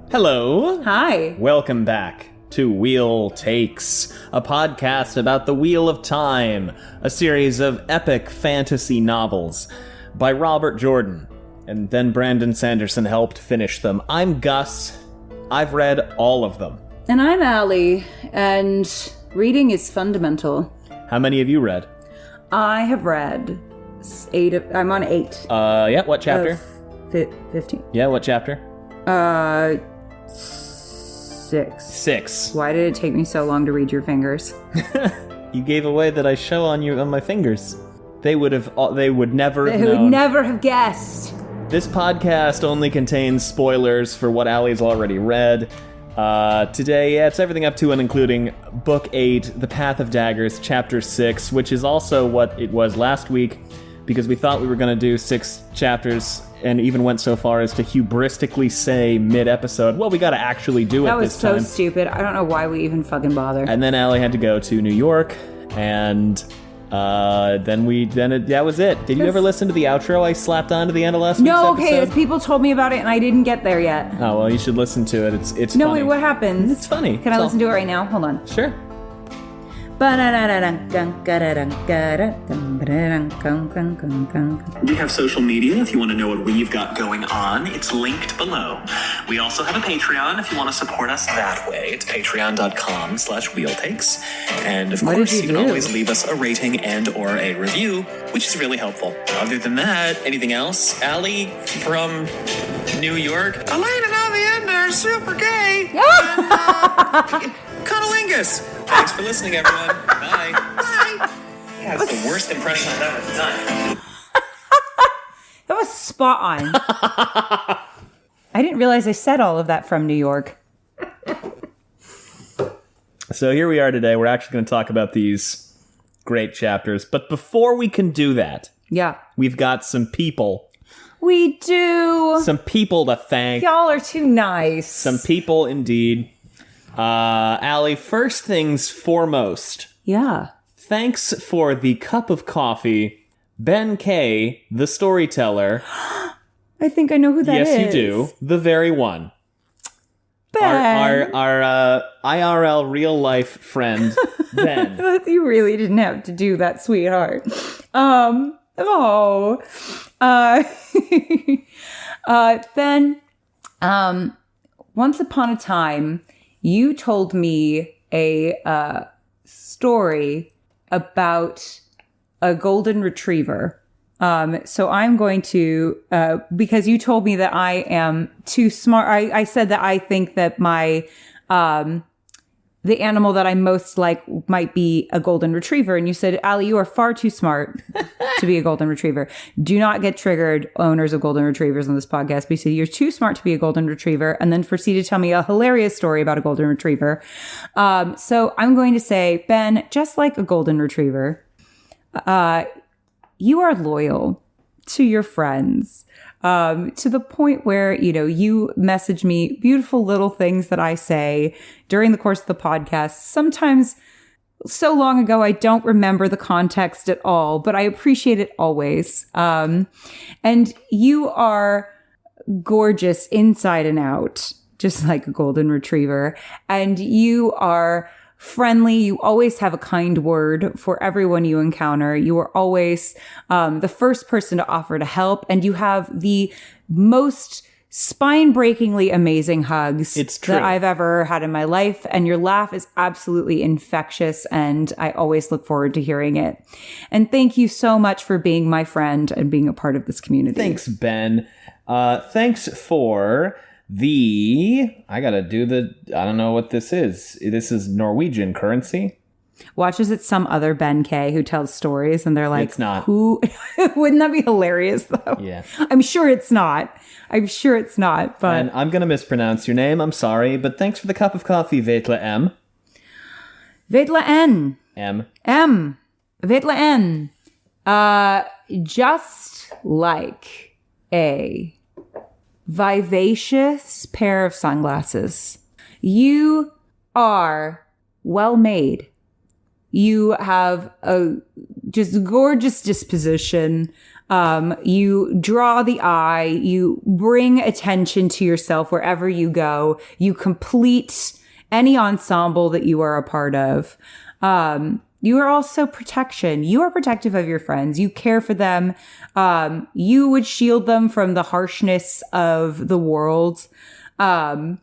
Hello. Hi. Welcome back to Wheel Takes, a podcast about the Wheel of Time, a series of epic fantasy novels by Robert Jordan, and then Brandon Sanderson helped finish them. I'm Gus. I've read all of them. And I'm Allie, and reading is fundamental. How many have you read? I have read 8. I'm on 8. Yeah, what chapter? 15. Yeah, what chapter? 6. 6. Why did it take me so long to read your fingers? You gave away that I show on my fingers. They would never have They would known. never have guessed. This podcast only contains spoilers for what Allie's already read. Today, it's everything up to and including Book 8, The Path of Daggers, Chapter 6, which is also what it was last week, because we thought we were going to do 6 chapters, and even went so far as to hubristically say mid-episode, well, we got to actually do it this time. That was so stupid. I don't know why we even fucking bother. And then Allie had to go to New York, and that was it. Did you ever listen to the outro I slapped on to the end of last week's episode? People told me about it and I didn't get there yet. Oh, well, you should listen to it. It's No, funny. wait, what happens? It's funny. Can I listen to it right now? Hold on. Sure. We have social media if you want to know what we've got going on. It's linked below. We also have a Patreon if you want to support us that way. It's patreon.com/wheeltakes. And of course, you can always leave us a rating and or a review, which is really helpful. Other than that, anything else? Allie from New York. Elayne and Aviendha are super gay. And, Cunnilingus. Thanks for listening, everyone. Bye. Bye. Yeah, it's the worst impression I've ever done. That was spot on. I didn't realize I said all of that from New York. So here we are today. We're actually going to talk about these great chapters. But before we can do that, Yeah. we've got some people. We do. Some people to thank. Y'all are too nice. Some people indeed. Allie, first things foremost. Yeah. Thanks for the cup of coffee, Ben K, the storyteller. I think I know who that is. Yes, you do. The very one. Ben. Our IRL real life friend, Ben. You really didn't have to do that, sweetheart. Ben, once upon a time, you told me a story about a golden retriever. So I'm going to, because you told me that I am too smart. I said that I think that my, the animal that I most like might be a golden retriever. And you said, Allie, you are far too smart to be a golden retriever. Do not get triggered, owners of golden retrievers on this podcast. Because you're too smart to be a golden retriever. And then proceed to tell me a hilarious story about a golden retriever. So I'm going to say, Ben, just like a golden retriever, you are loyal to your friends. To the point where, you message me beautiful little things that I say during the course of the podcast. Sometimes so long ago, I don't remember the context at all, but I appreciate it always. And you are gorgeous inside and out, just like a golden retriever. And you are friendly. You always have a kind word for everyone you encounter. You are always the first person to offer to help. And you have the most spine-breakingly amazing hugs that I've ever had in my life. And your laugh is absolutely infectious. And I always look forward to hearing it. And thank you so much for being my friend and being a part of this community. Thanks, Ben. Thanks for... I don't know what this is. This is Norwegian currency. Watch as it's some other Ben K who tells stories and they're like, it's not. Who? Wouldn't that be hilarious though? Yeah. I'm sure it's not, but. And I'm going to mispronounce your name. I'm sorry, but thanks for the cup of coffee, Vetla M. Vetla N. M. Vetla N. Just like a vivacious pair of sunglasses. You are well made. You have a just gorgeous disposition. You draw the eye, you bring attention to yourself wherever you go, you complete any ensemble that you are a part of. You are also protection. You are protective of your friends. You care for them. You would shield them from the harshness of the world. And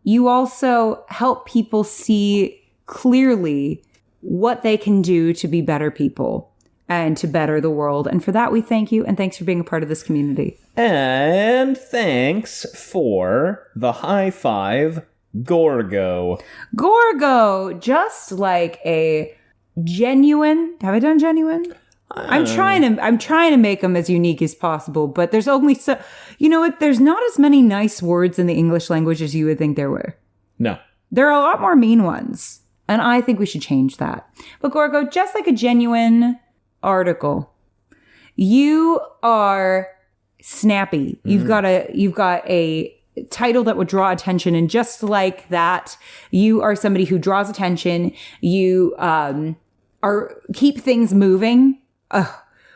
you also help people see clearly what they can do to be better people and to better the world. And for that, we thank you. And thanks for being a part of this community. And thanks for the high five, Gorgo. Gorgo, just like a genuine. Have I done genuine? I'm trying to make them as unique as possible, but there's only so, you know what? There's not as many nice words in the English language as you would think there were. No. There are a lot more mean ones. And I think we should change that. But Gorgo, just like a genuine article, you are snappy. You've got a title that would draw attention, and just like that, you are somebody who draws attention. You keep things moving,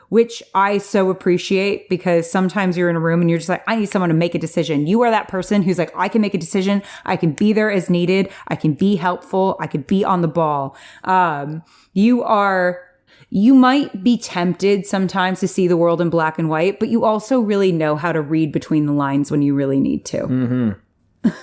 which I so appreciate, because sometimes you're in a room and you're just like, I need someone to make a decision. You are that person who's like, I can make a decision. I can be there as needed. I can be helpful. I could be on the ball. You might be tempted sometimes to see the world in black and white, but you also really know how to read between the lines when you really need to. Mm-hmm.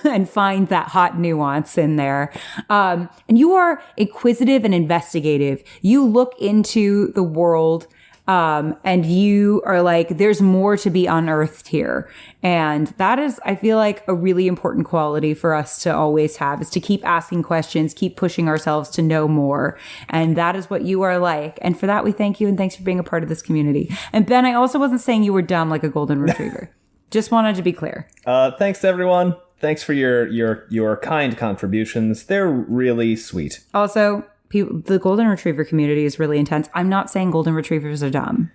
And find that hot nuance in there. And you are inquisitive and investigative. You look into the world, and you are like, there's more to be unearthed here. And that is, I feel like, a really important quality for us to always have, is to keep asking questions, keep pushing ourselves to know more. And that is what you are like. And for that, we thank you. And thanks for being a part of this community. And Ben, I also wasn't saying you were dumb like a golden retriever. Just wanted to be clear. Thanks, everyone. Thanks for your kind contributions. They're really sweet. Also, the golden retriever community is really intense. I'm not saying golden retrievers are dumb.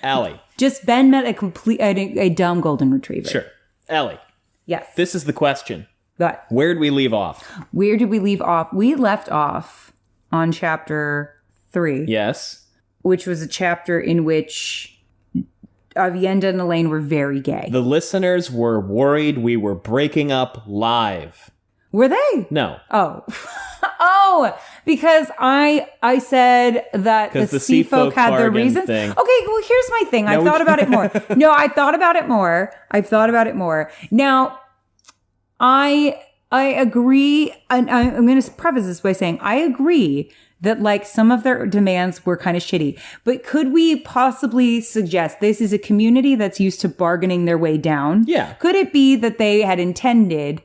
Allie. Just Ben met a dumb golden retriever. Sure. Allie. Yes. This is the question. What? Where did we leave off? Where did we leave off? We left off on chapter 3. Yes. Which was a chapter in which Aviendha and Elayne were very gay. The listeners were worried we were breaking up live. Were they? No. Oh. Oh, because I said that the sea folk had their reasons. Thing. Okay, well, here's my thing. I've thought about it more. No, I've thought about it more. Now, I agree, and I'm going to preface this by saying I agree that like some of their demands were kind of shitty. But could we possibly suggest this is a community that's used to bargaining their way down? Yeah. Could it be that they had intended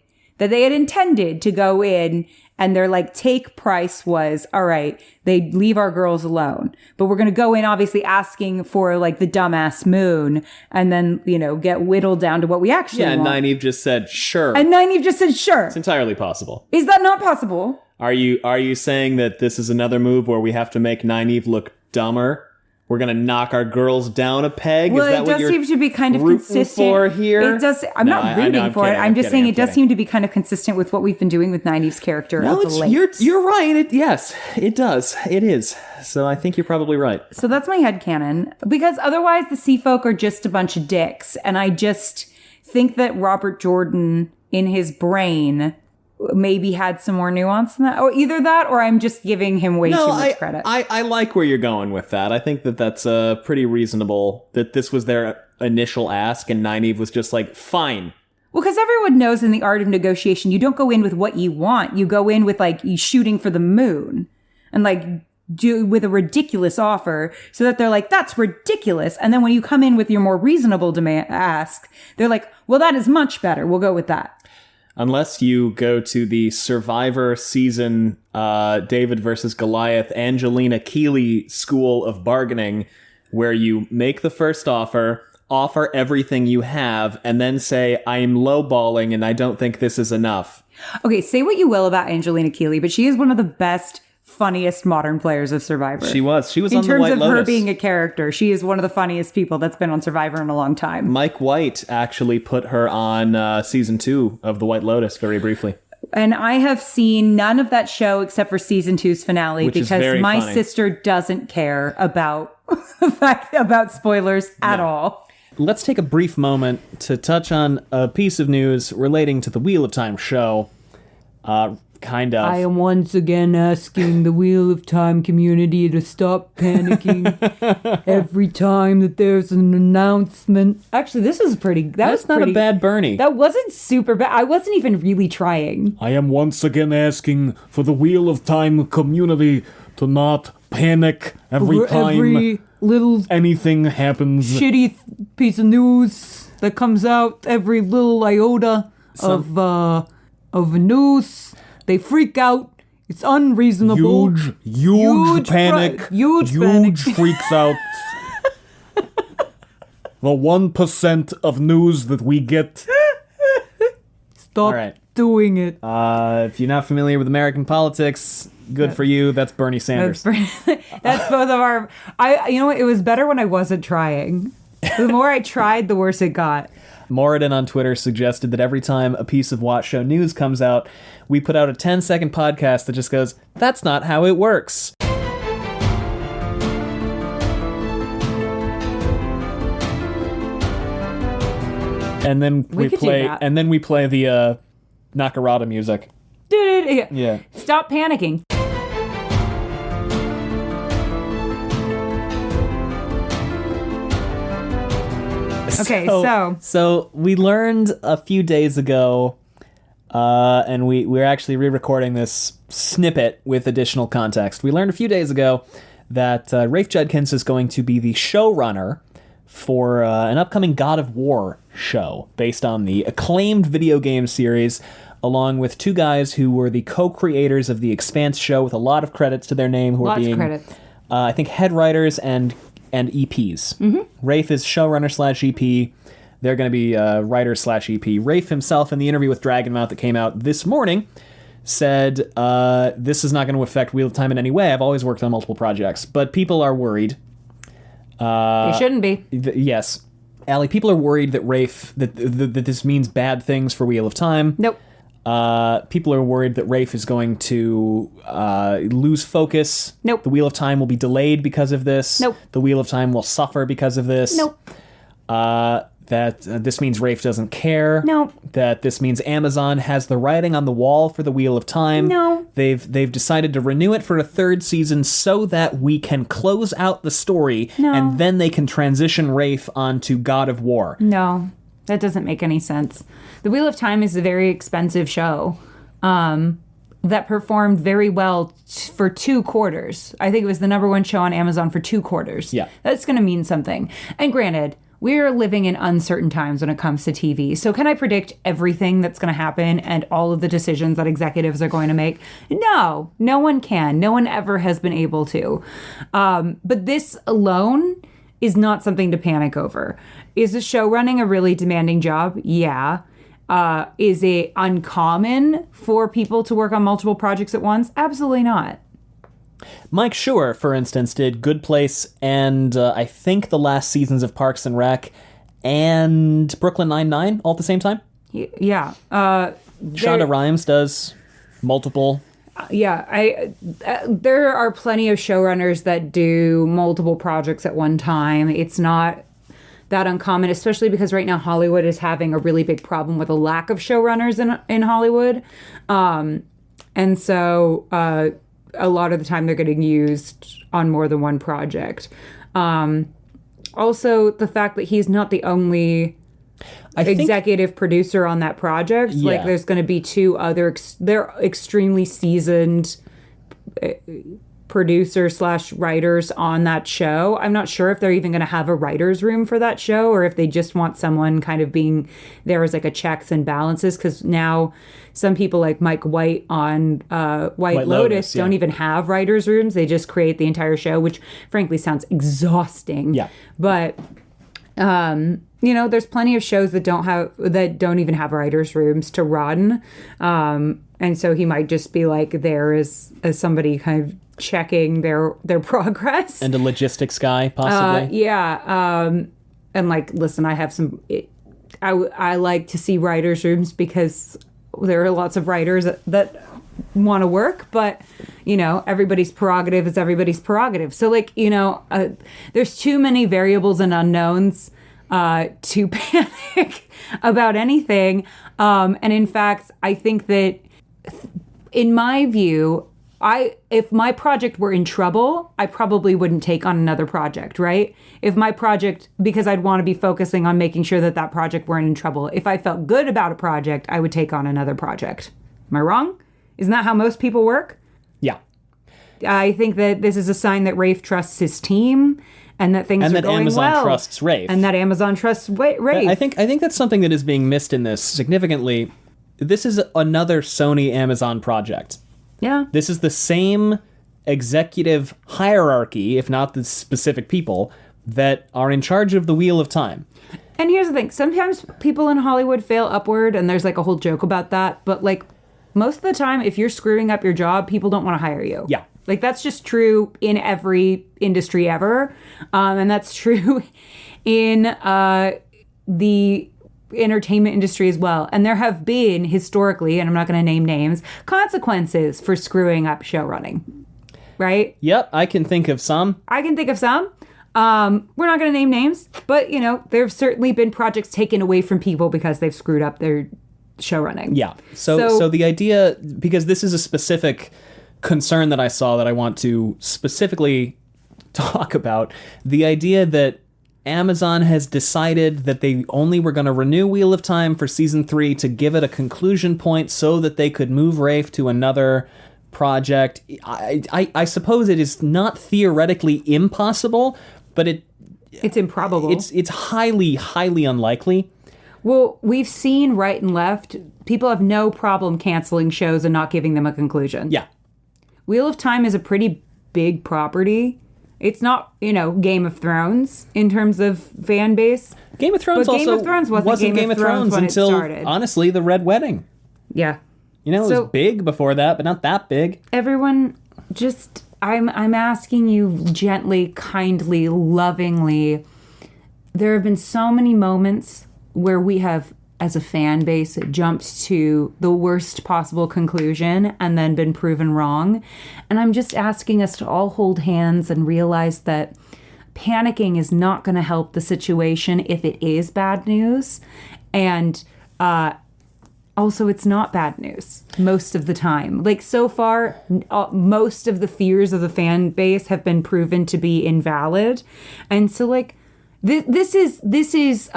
to go in and their like take price was, all right, they leave our girls alone, but we're going to go in obviously asking for like the dumbass moon, and then, you know, get whittled down to what we actually want. Yeah, Nynaeve just said, sure. It's entirely possible. Is that not possible? Are you saying that this is another move where we have to make Nynaeve look dumber? We're going to knock our girls down a peg? Well, is that it does seem to be kind of consistent. For here? It does. I'm not rooting for it. I'm just saying it does seem to be kind of consistent with what we've been doing with Nynaeve's character. No, you're right. Yes, it does. It is. So I think you're probably right. So that's my headcanon. Because otherwise the sea folk are just a bunch of dicks. And I just think that Robert Jordan, in his brain, maybe had some more nuance than that, or either that, or I'm just giving him way too much credit. I like where you're going with that. I think that that's pretty reasonable, that this was their initial ask and Nynaeve was just like, fine. Well, because everyone knows in the art of negotiation, you don't go in with what you want. You go in with like you shooting for the moon and like do with a ridiculous offer so that they're like, that's ridiculous. And then when you come in with your more reasonable ask, they're like, well, that is much better. We'll go with that. Unless you go to the Survivor season David versus Goliath Angelina Keeley school of bargaining, where you make the first offer everything you have, and then say, I'm lowballing and I don't think this is enough. Okay, say what you will about Angelina Keeley, but she is one of the best, funniest modern players of Survivor. She was on the White Lotus. In terms of her being a character, she is one of the funniest people that's been on Survivor in a long time. Mike White actually put her on season 2 of the White Lotus very briefly. And I have seen none of that show except for season 2's finale Which is because very my funny. sister doesn't care about about spoilers at all. Let's take a brief moment to touch on a piece of news relating to the Wheel of Time show. Kind of. I am once again asking the Wheel of Time community to stop panicking every time that there's an announcement. Actually, this is pretty. That's not a bad Bernie. That wasn't super bad. I wasn't even really trying. I am once again asking for the Wheel of Time community to not panic every time Every little anything happens. shitty piece of news that comes out, every little iota of news, they freak out. It's unreasonable. Huge panic. Huge panic. freaks out. The 1% of news that we get. Stop All right. doing it. If you're not familiar with American politics, good for you. That's Bernie Sanders. That's both of our. You know what? It was better when I wasn't trying. The more I tried, the worse it got. Moradin on Twitter suggested that every time a piece of Watch Show news comes out, we put out a 10-second podcast that just goes, "That's not how it works." And then we could do play, that. and then we play the Nakarada music. Yeah. Stop panicking. Okay, So we learned a few days ago, and we're actually re-recording this snippet with additional context. We learned a few days ago that Rafe Judkins is going to be the showrunner for an upcoming God of War show based on the acclaimed video game series, along with two guys who were the co-creators of the Expanse show with a lot of credits to their name, who are being, I think, head writers and EPs. Mm-hmm. Rafe is showrunner / EP. They're going to be writer / EP. Rafe himself, in the interview with Dragonmouth that came out this morning, said, this is not going to affect Wheel of Time in any way. I've always worked on multiple projects, but people are worried. They shouldn't be. Yes. Allie, people are worried that Rafe, that this means bad things for Wheel of Time. Nope. People are worried that Rafe is going to lose focus. Nope. The Wheel of Time will be delayed because of this. Nope. The Wheel of Time will suffer because of this. Nope. That this means Rafe doesn't care. Nope. That this means Amazon has the writing on the wall for the Wheel of Time. No. They've decided to renew it for a third season so that we can close out the story, and then they can transition Rafe onto God of War. No, that doesn't make any sense. The Wheel of Time is a very expensive show that performed very well for 2 quarters. I think it was the #1 show on Amazon for 2 quarters. Yeah. That's going to mean something. And granted, we're living in uncertain times when it comes to TV. So can I predict everything that's going to happen and all of the decisions that executives are going to make? No, no one can. No one ever has been able to. But this alone is not something to panic over. Is the show running a really demanding job? Yeah. Is it uncommon for people to work on multiple projects at once? Absolutely not. Mike Schur, for instance, did Good Place and I think the last seasons of Parks and Rec and Brooklyn Nine-Nine all at the same time. Yeah. Shonda Rhimes does multiple. Yeah, there are plenty of showrunners that do multiple projects at one time. It's not that uncommon, especially because right now Hollywood is having a really big problem with a lack of showrunners in Hollywood. And so a lot of the time they're getting used on more than one project. Also, the fact that he's not the only executive producer on that project. Yeah. Like, there's going to be 2 other, they're extremely seasoned producer / writers on that show. I'm not sure if they're even going to have a writer's room for that show or if they just want someone kind of being there as like a checks and balances, because now some people like Mike White on White Lotus don't even have writer's rooms. They just create the entire show, which frankly sounds exhausting. Yeah. But there's plenty of shows that don't even have writers' rooms to run. And so he might just be like there as somebody kind of checking their progress. And a logistics guy, possibly. Yeah. And like, listen, I have some... I like to see writers' rooms because there are lots of writers that want to work, but everybody's prerogative is everybody's prerogative. So there's too many variables and unknowns to panic about anything. And in fact, I think that in my view, if my project were in trouble, I probably wouldn't take on another project, right? If my project, because I'd want to be focusing on making sure that project weren't in trouble. If I felt good about a project, I would take on another project. Am I wrong? Isn't that how most people work? Yeah. I think that this is a sign that Rafe trusts his team and that things are going well. And that Amazon trusts Rafe. And that Amazon trusts Rafe. I think that's something that is being missed in this significantly. This is another Sony Amazon project. Yeah. This is the same executive hierarchy, if not the specific people, that are in charge of the Wheel of Time. And here's the thing. Sometimes people in Hollywood fail upward, and there's a whole joke about that. But most of the time, if you're screwing up your job, people don't want to hire you. Yeah. That's just true in every industry ever. And that's true in the entertainment industry as well. And there have been historically, and I'm not going to name names, consequences for screwing up show running. Right? Yep, I can think of some. We're not going to name names, but there have certainly been projects taken away from people because they've screwed up their show running. Yeah. So the idea, because this is a specific concern that I saw that I want to specifically talk about, the idea that Amazon has decided that they only were going to renew Wheel of Time for season 3 to give it a conclusion point so that they could move Rafe to another project. I suppose it is not theoretically impossible, but it's improbable. It's highly, highly unlikely. Well, we've seen right and left, people have no problem canceling shows and not giving them a conclusion. Yeah. Wheel of Time is a pretty big property. It's not, Game of Thrones in terms of fan base. Game of Thrones but also Game of Thrones wasn't Game of Thrones until, when it started. Honestly, the Red Wedding. Yeah. It was big before that, but not that big. Everyone, I'm asking you gently, kindly, lovingly. There have been so many moments where we have, as a fan base, jumped to the worst possible conclusion and then been proven wrong. And I'm just asking us to all hold hands and realize that panicking is not going to help the situation if it is bad news. And also, it's not bad news most of the time. So far, most of the fears of the fan base have been proven to be invalid. And so, this is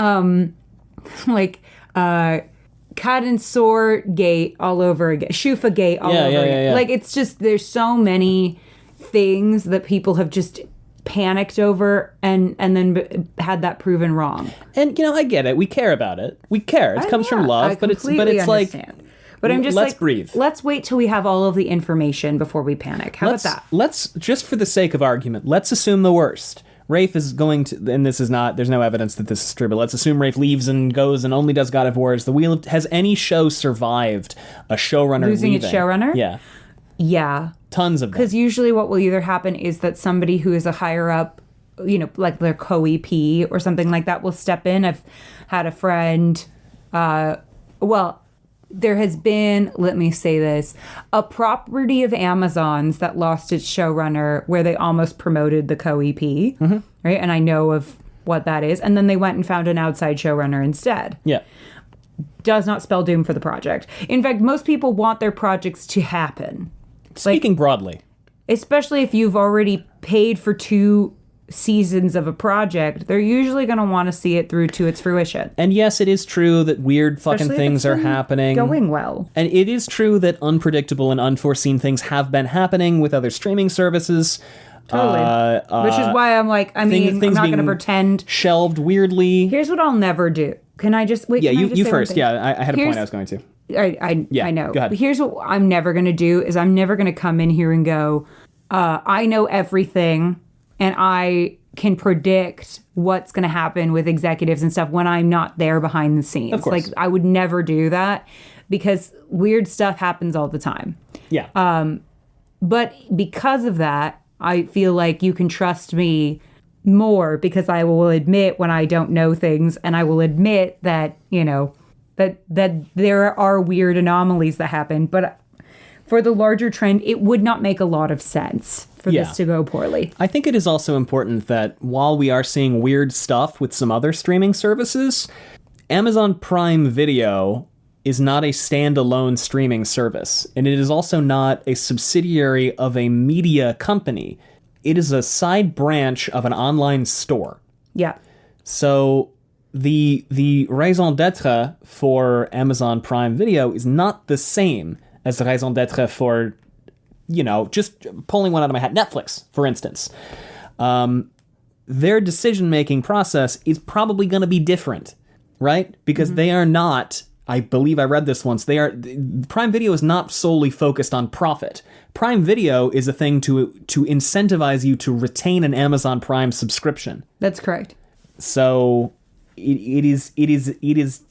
cat and sword gate all over again, Shufa gate all over again. Yeah. It's just, there's so many things that people have just panicked over and then had that proven wrong. And I get it. We care about it. We care. It comes from love, but it's understand. But I'm just let's breathe. Let's wait till we have all of the information before we panic. How about that? Let's, just for the sake of argument, let's assume the worst. Rafe is going to, and this is not, there's no evidence that this is true, but let's assume Rafe leaves and goes and only does God of Wars. Has any show survived a showrunner losing leaving? Its showrunner? Yeah. Yeah. Tons of them. Because usually what will either happen is that somebody who is a higher up, their co-EP or something like that will step in. I've had a friend, there has been, let me say this, a property of Amazon's that lost its showrunner where they almost promoted the co-EP, right? And I know of what that is. And then they went and found an outside showrunner instead. Yeah. Does not spell doom for the project. In fact, most people want their projects to happen. Speaking broadly. Especially if you've already paid for 2 seasons of a project, they're usually going to want to see it through to its fruition. And yes, it is true that weird fucking things are happening. Going well. And it is true that unpredictable and unforeseen things have been happening with other streaming services. Totally. Which is why I'm I'm not going to pretend. Shelved weirdly. Here's what I'll never do. Can I just wait? Yeah, you first. Yeah, I had a point I was going to. I know. Go ahead. But here's what I'm never going to do is I'm never going to come in here and go, I know everything and I can predict what's going to happen with executives and stuff when I'm not there behind the scenes. Of course. I would never do that because weird stuff happens all the time. Yeah. But because of that, I feel like you can trust me more because I will admit when I don't know things and I will admit that, that there are weird anomalies that happen, but for the larger trend, it would not make a lot of sense for this to go poorly. I think it is also important that while we are seeing weird stuff with some other streaming services, Amazon Prime Video is not a standalone streaming service, and it is also not a subsidiary of a media company. It is a side branch of an online store. Yeah. So the raison d'etre for Amazon Prime Video is not the same as the raison d'etre for, just pulling one out of my hat, Netflix, for instance. Their decision-making process is probably going to be different, right? Because they are not, I believe I read this once, Prime Video is not solely focused on profit. Prime Video is a thing to incentivize you to retain an Amazon Prime subscription. That's correct. So it is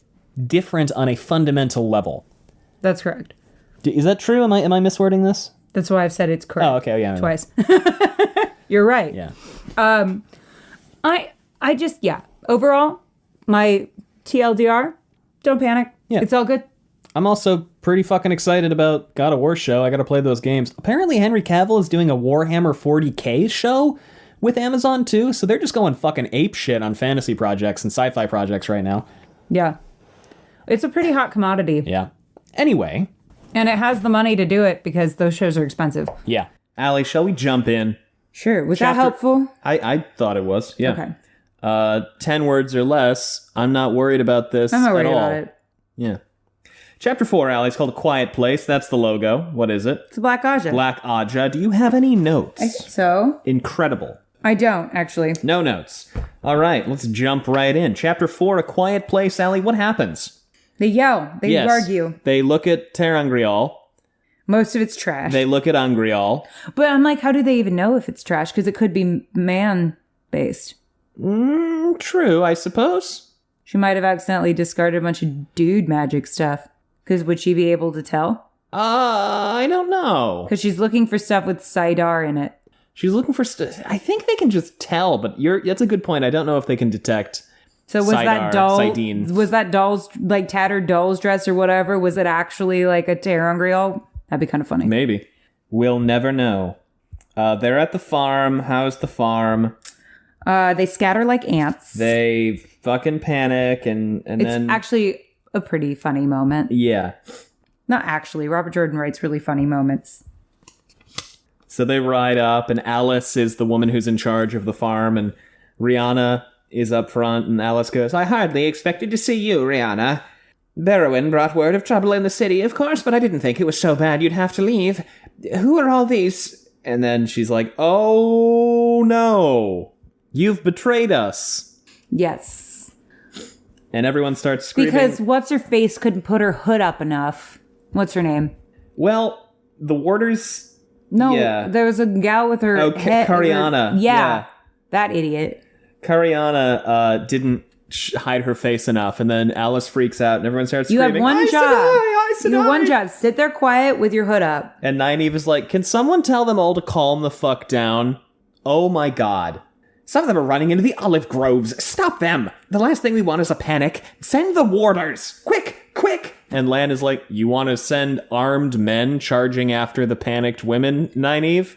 different on a fundamental level. That's correct. Is that true? Am I miswording this? That's why I've said it's correct. Oh, okay, yeah. Twice. You're right. Yeah. I just, overall, my TLDR, don't panic. Yeah. It's all good. I'm also pretty fucking excited about God of War show. I gotta play those games. Apparently Henry Cavill is doing a Warhammer 40k show with Amazon too, so they're just going fucking ape shit on fantasy projects and sci-fi projects right now. Yeah. It's a pretty hot commodity. Yeah. Anyway. And it has the money to do it because those shows are expensive. Yeah. Allie, shall we jump in? Sure. Was that helpful? I thought it was, yeah. Okay. 10 words or less. I'm not worried about this I'm not worried at all. about it. Yeah. Chapter 4, Allie, it's called A Quiet Place. That's the logo. What is it? It's a Black Aja. Black Aja. Do you have any notes? I think so. Incredible. I don't, actually. No notes. All right, let's jump right in. Chapter 4, A Quiet Place. Allie, what happens? They yell. They argue. They look at Terangrial. Most of it's trash. They look at Angrial. But I'm like, how do they even know if it's trash? Because it could be man-based. True, I suppose. She might have accidentally discarded a bunch of dude magic stuff. Because would she be able to tell? I don't know. Because she's looking for stuff with Sidar in it. She's looking for I think they can just tell, but that's a good point. I don't know if they can detect. So was Sidar, that doll? Sidene. Was that doll's like tattered doll's dress or whatever? Was it actually like a Terangrial? That'd be kind of funny. Maybe. We'll never know. They're at the farm. How's the farm? They scatter like ants. They fucking panic and it's then actually a pretty funny moment. Yeah. Not actually. Robert Jordan writes really funny moments. So they ride up, and Alice is the woman who's in charge of the farm, and Rihanna is up front, and Alice goes, I hardly expected to see you, Rihanna. Berowyn brought word of trouble in the city, of course, but I didn't think it was so bad you'd have to leave. Who are all these? And then she's like, oh no, you've betrayed us. Yes. And everyone starts screaming. Because What's-Her-Face couldn't put her hood up enough. What's her name? Well, the warders... No, yeah. There was a gal with her head. Kariana. Yeah, that idiot. Kariana didn't hide her face enough, and then Alice freaks out, and everyone starts you screaming, have one job. You have one job. Sit there quiet with your hood up. And Nynaeve is like, can someone tell them all to calm the fuck down? Oh my god. Some of them are running into the olive groves. Stop them. The last thing we want is a panic. Send the warders. Quick, quick. And Lan is like, you want to send armed men charging after the panicked women, Nynaeve?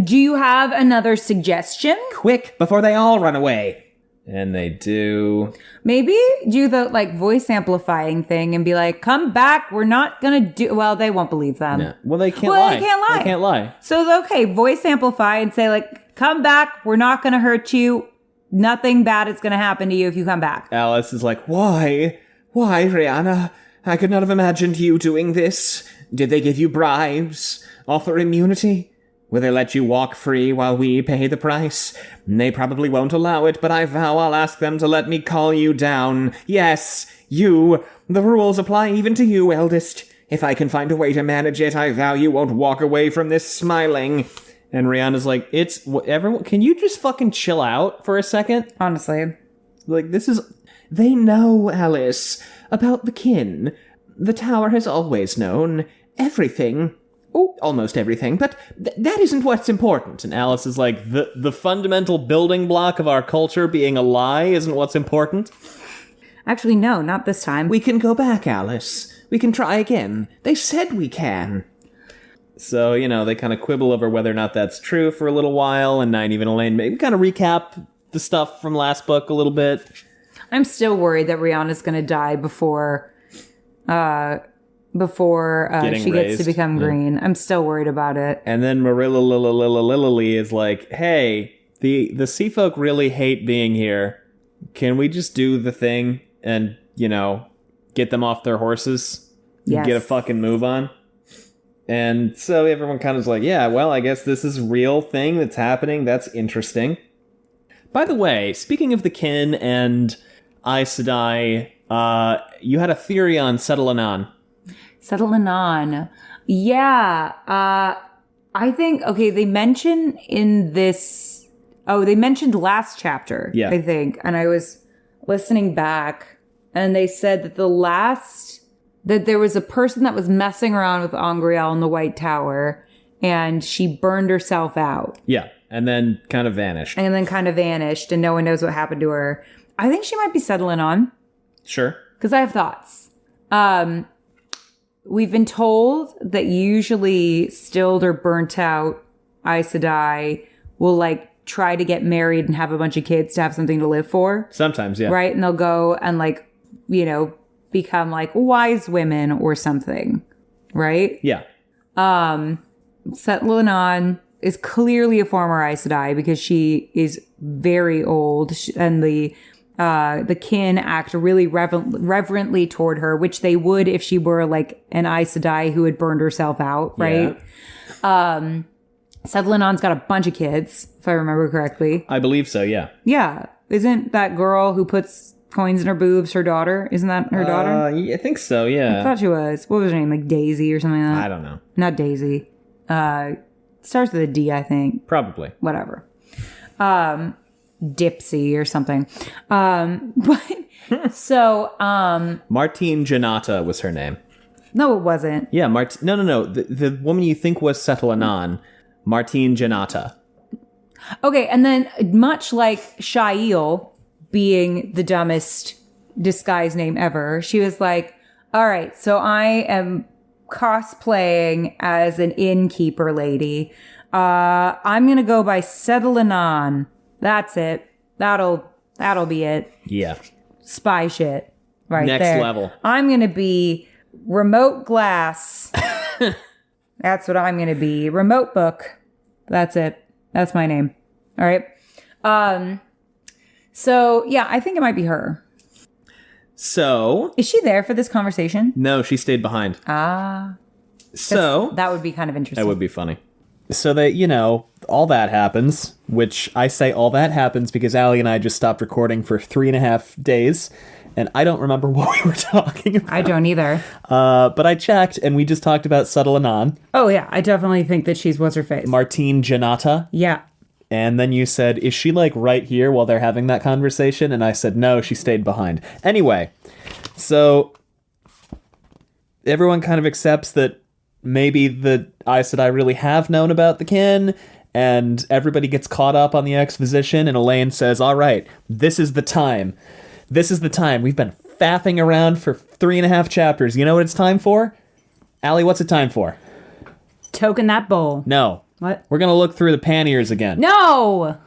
Do you have another suggestion? Quick, before they all run away. And they do. Maybe do the voice amplifying thing and be like, come back. We're not going to do... Well, they won't believe them. Yeah. Well, they can't lie. They can't lie. So, okay, voice amplify and say come back. We're not going to hurt you. Nothing bad is going to happen to you if you come back. Alice is like, why? Why, Rihanna? I could not have imagined you doing this. Did they give you bribes? Offer immunity? Will they let you walk free while we pay the price? They probably won't allow it, but I vow I'll ask them to let me call you down. Yes, you. The rules apply even to you, eldest. If I can find a way to manage it, I vow you won't walk away from this smiling. And Rihanna's like, everyone, can you just fucking chill out for a second? Honestly. This is... They know, Alice, about the kin. The tower has always known everything. Oh, almost everything, but that isn't what's important. And Alice is like, the fundamental building block of our culture being a lie isn't what's important. Actually, no, not this time. We can go back, Alice. We can try again. They said we can. So, they kind of quibble over whether or not that's true for a little while, and Nynaeve and Elayne maybe kind of recap the stuff from last book a little bit. I'm still worried that Rihanna's going to die before she gets to become green. I'm still worried about it. And then Marilla Lily is like, hey, the sea folk really hate being here. Can we just do the thing and, get them off their horses? Yes. Get a fucking move on? And so everyone kind of is like, yeah, well, I guess this is a real thing that's happening. That's interesting. By the way, speaking of the kin and Aes Sedai, you had a theory on Settle Anon. Settle Anon. Yeah. I think, they mention in this... Oh, they mentioned last chapter, yeah. I think. And I was listening back, and they said that that there was a person that was messing around with Angriel in the White Tower, and she burned herself out. Yeah, and then kind of vanished. And no one knows what happened to her. I think she might be settling on. Sure. Because I have thoughts. We've been told that usually stilled or burnt out Aes Sedai will, try to get married and have a bunch of kids to have something to live for. Sometimes, yeah. Right? And they'll go and, become wise women or something, right? Yeah. Settle Anon is clearly a former Aes Sedai because she is very old, and the kin act really reverently toward her, which they would if she were an Aes Sedai who had burned herself out, right? Yeah. Settle Anon's got a bunch of kids, if I remember correctly. I believe so, yeah. Yeah. Isn't that girl who puts coins in her boobs her daughter? Isn't that her daughter? I think so, yeah. I thought she was. What was her name? Daisy or something like that? I don't know. Not Daisy. Starts with a D, I think. Probably. Whatever. Dipsy or something. Martine Janata was her name. No, it wasn't. Yeah, No. The woman you think was Settle Anon, Martine Janata. Okay, and then much like Shail being the dumbest disguise name ever, she was like, all right, so I am cosplaying as an innkeeper lady. I'm going to go by Settle Anon. That's it. That'll be it. Yeah. Spy shit. Right Next there. level. I'm going to be Remote Glass. That's what I'm going to be. Remote Book. That's it. That's my name. All right. So, yeah, I think it might be her. So... Is she there for this conversation? No, she stayed behind. So... That would be kind of interesting. That would be funny. So that, all that happens, which I say all that happens because Allie and I just stopped recording for 3.5 days, and I don't remember what we were talking about. I don't either. But I checked, and we just talked about Settle Anon. Oh, yeah. I definitely think that she's what's-her-face. Martine Janata. Yeah. And then you said, is she, right here while they're having that conversation? And I said, no, she stayed behind. Anyway, so everyone kind of accepts that maybe the Aes Sedai really have known about the kin, and everybody gets caught up on the exposition, and Elayne says, all right, this is the time. This is the time. We've been faffing around for 3.5 chapters. You know what it's time for? Allie, what's it time for? Token that bowl. No. What? We're gonna look through the panniers again. No!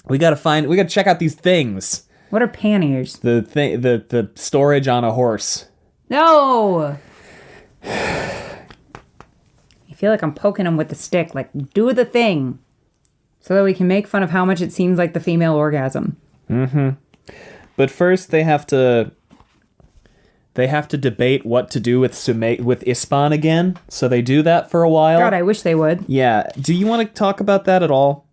We gotta check out these things. What are panniers? The storage on a horse. No! I feel like I'm poking him with the stick. Do the thing. So that we can make fun of how much it seems like the female orgasm. Mm-hmm. But first they have to debate what to do with Ispan again. So they do that for a while. God, I wish they would. Yeah. Do you want to talk about that at all?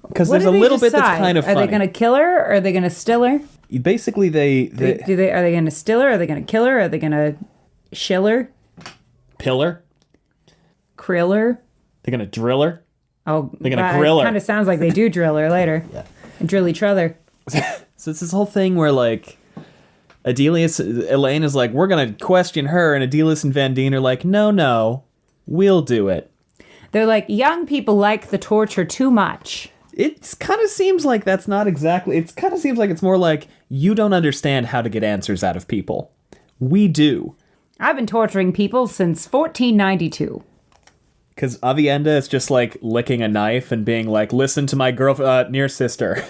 Because there's a little bit that's kind of funny. Are they going to kill her, or are they going to still her? Basically, are they going to still her? Are they going to kill her? Are they going to shill her? Pillar? Krill her? They're going to drill her? Oh, they're going to grill her. It kind of sounds like they do drill her later. Yeah. And drill each other. So it's this whole thing where, Elayne is like, we're going to question her, and Adelius and Van Dien are like, no, we'll do it. They're like, young people like the torture too much. It kind of seems like that's not exactly... It kind of seems like it's more like you don't understand how to get answers out of people. We do. I've been torturing people since 1492. Because Aviendha is just like licking a knife and being like, listen to my near sister.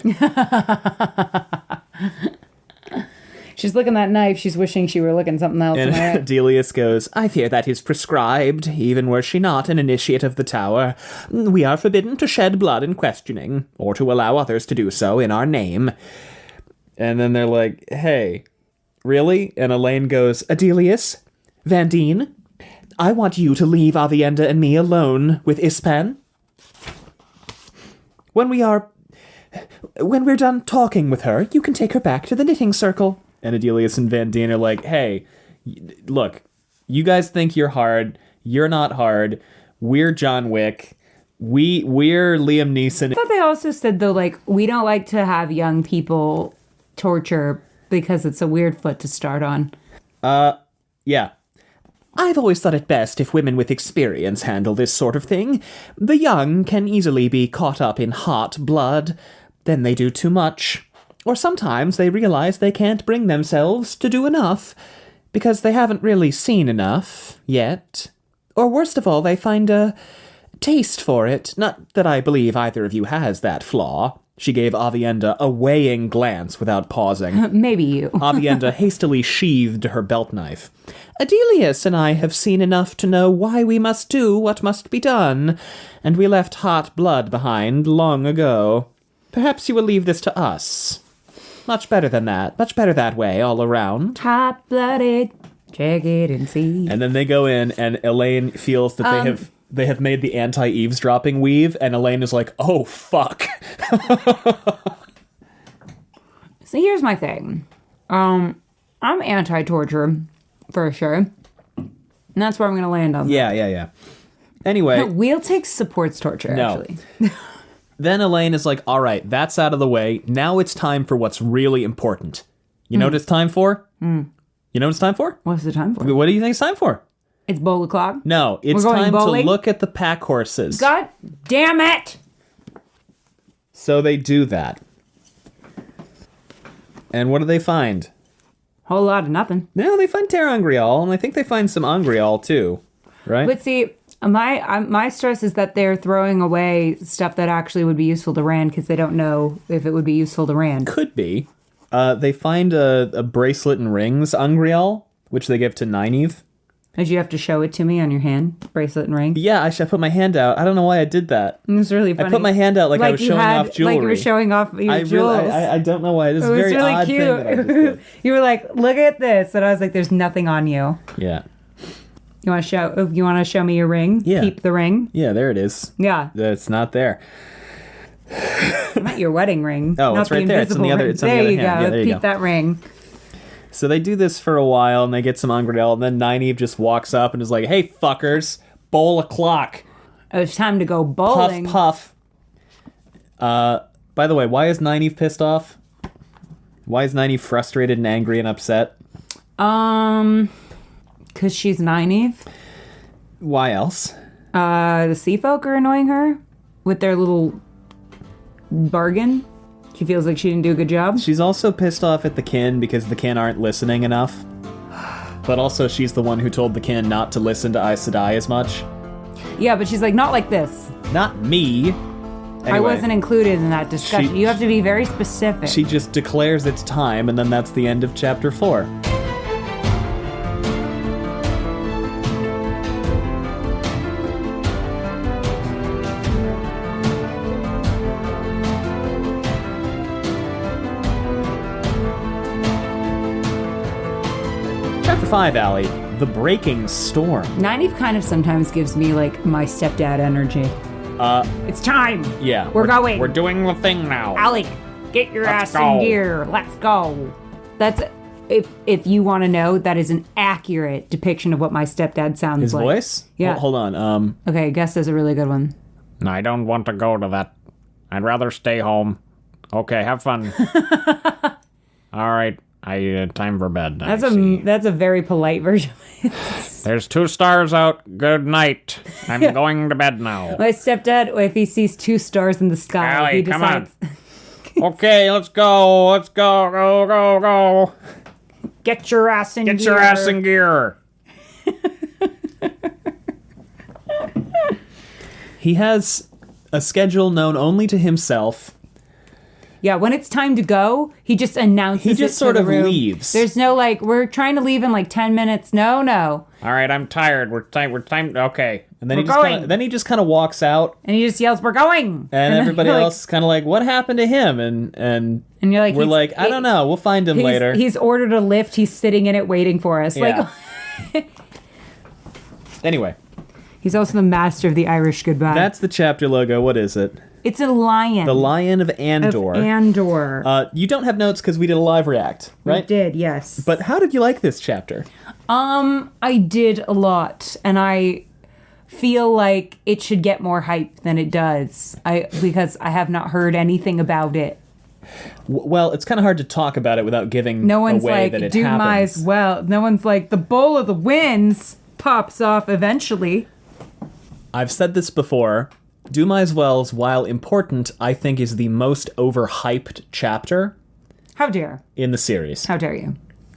She's licking that knife. She's wishing she were licking something else. And Adelius goes, I fear that is prescribed, even were she not an initiate of the tower. We are forbidden to shed blood in questioning, or to allow others to do so in our name. And then they're like, hey, really? And Elayne goes, Adelius, Vandine, I want you to leave Aviendha and me alone with Ispan. When we're done talking with her, you can take her back to the knitting circle. And Adelius and Vandine are like, hey, look, you guys think you're hard. You're not hard. We're John Wick. We're Liam Neeson. I thought they also said, though, like, we don't like to have young people torture because it's a weird foot to start on. Yeah. I've always thought it best if women with experience handle this sort of thing. The young can easily be caught up in hot blood. Then they do too much. Or sometimes they realize they can't bring themselves to do enough, because they haven't really seen enough yet. Or worst of all, they find a taste for it. Not that I believe either of you has that flaw. She gave Aviendha a weighing glance without pausing. Maybe you. Aviendha hastily sheathed her belt knife. Adelius and I have seen enough to know why we must do what must be done, and we left hot blood behind long ago. Perhaps you will leave this to us. Much better than that. Much better that way, all around. Hot-blooded, check it and see. And then they go in, and Elayne feels that they have made the anti-eavesdropping weave, and Elayne is like, oh, fuck. So here's my thing. I'm anti-torture, for sure. And that's where I'm going to land on. Yeah. Anyway. Wheel takes supports torture, actually. Then Elayne is like, all right, that's out of the way. Now it's time for what's really important. You know what it's time for? You know what it's time for? What's the time for? What do you think it's time for? It's bowl o'clock? No, it's time to look at the pack horses. God damn it! So they do that. And what do they find? Whole lot of nothing. No, they find Terangrial, and I think they find some Angrial too, right? But see, my stress is that they're throwing away stuff that actually would be useful to Rand because they don't know if it would be useful to Rand. Could be. They find a bracelet and rings Angrial, which they give to Nynaeve. Did you have to show it to me on your hand? Bracelet and ring? Yeah, I put my hand out. I don't know why I did that. It was really funny. I put my hand out like I was showing off jewelry. Like you were showing off your jewels. I don't know why. It was a very really odd cute. thing that I just did. You were like, look at this. And I was like, there's nothing on you. Yeah. You want to show me your ring? Yeah. Keep the ring? Yeah, there it is. Yeah. It's not there. Not your wedding ring. Oh, not it's right there. It's on the other, it's on the other hand. Yeah, there you Keep go. that ring. So they do this for a while, and they get some Angriel, and then Nynaeve just walks up and is like, hey, fuckers, bowl o'clock. It's time to go bowling. Puff, puff. By the way, why is Nynaeve pissed off? Why is Nynaeve frustrated and angry and upset? Because she's Nynaeve. Why else? The sea folk are annoying her with their little bargain. She feels like she didn't do a good job. She's also pissed off at the kin because the kin aren't listening enough. But also she's the one who told the kin not to listen to Aes Sedai as much. Yeah, but she's like, not like this. Not me. Anyway, I wasn't included in that discussion. You have to be very specific. She just declares it's time, and then that's the end of chapter 4. Chapter 5, Allie. The Breaking Storm. Nynaeve kind of sometimes gives me, like, my stepdad energy. It's time! Yeah. We're going! We're doing the thing now. Allie, get your Let's ass go. in gear. Let's go. That's... If you want to know, that is an accurate depiction of what my stepdad sounds His like. voice? Yeah. Hold on. Okay, Gus is a really good one. I don't want to go to that. I'd rather stay home. Okay, have fun. All right. time for bed. That's a very polite version. There's 2 stars out. Good night. I'm going to bed now. My stepdad, if he sees 2 stars in the sky, Allie, he come decides... Okay, let's go. Let's go. Go. Get your ass in gear. Get your ass in gear. He has a schedule known only to himself. Yeah, when it's time to go, he just announces it. He just sort of leaves. There's no we're trying to leave in 10 minutes. No. All right, I'm tired. We're time. Okay. And then he just kind of walks out. And he just yells, "We're going!" And everybody else is kind of like, "What happened to him?" And you're like, we're like, "I don't know. We'll find him later." He's ordered a lift. He's sitting in it waiting for us. Yeah. Anyway. He's also the master of the Irish goodbye. That's the chapter logo. What is it? It's a lion. The Lion of Andor. You don't have notes because we did a live react, right? We did, yes. But how did you like this chapter? I did a lot, and I feel like it should get more hype than it does. Because I have not heard anything about it. Well, it's kind of hard to talk about it without giving no one's away like, that it do happens. might as well. No one's like, the Bowl of the Winds pops off eventually. I've said this before. Do Might As Well's, while important, I think is the most overhyped chapter. How dare. In the series. How dare you.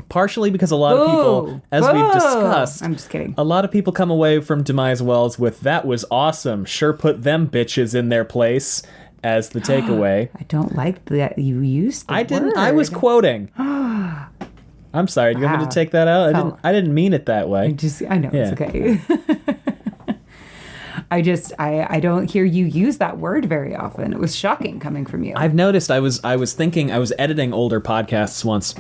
Partially because a lot of people, as we've discussed, I'm just kidding. A lot of people come away from Do Might As Well's with, that was awesome, sure put them bitches in their place, as the takeaway. I don't like that you used the word. I was quoting. I'm sorry, do you want me to take that out? I didn't mean it that way. I know, it's okay. I don't hear you use that word very often. It was shocking coming from you. I've noticed I was editing older podcasts once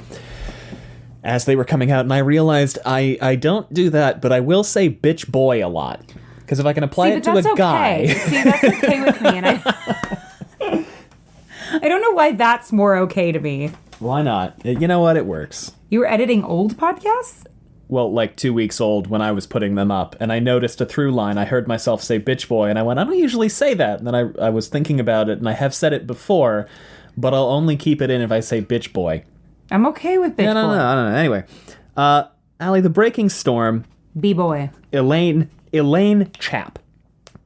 as they were coming out, and I realized I don't do that, but I will say bitch boy a lot. Because if I can apply it to a guy. See, that's okay with me. And I don't know why that's more okay to me. Why not? You know what? It works. You were editing old podcasts? Well, 2 weeks old when I was putting them up, and I noticed a through line. I heard myself say bitch boy, and I went, I don't usually say that. And then I was thinking about it, and I have said it before, but I'll only keep it in if I say bitch boy. I'm okay with bitch boy. No. Anyway, Allie, the Breaking Storm. B-boy. Elayne Chap.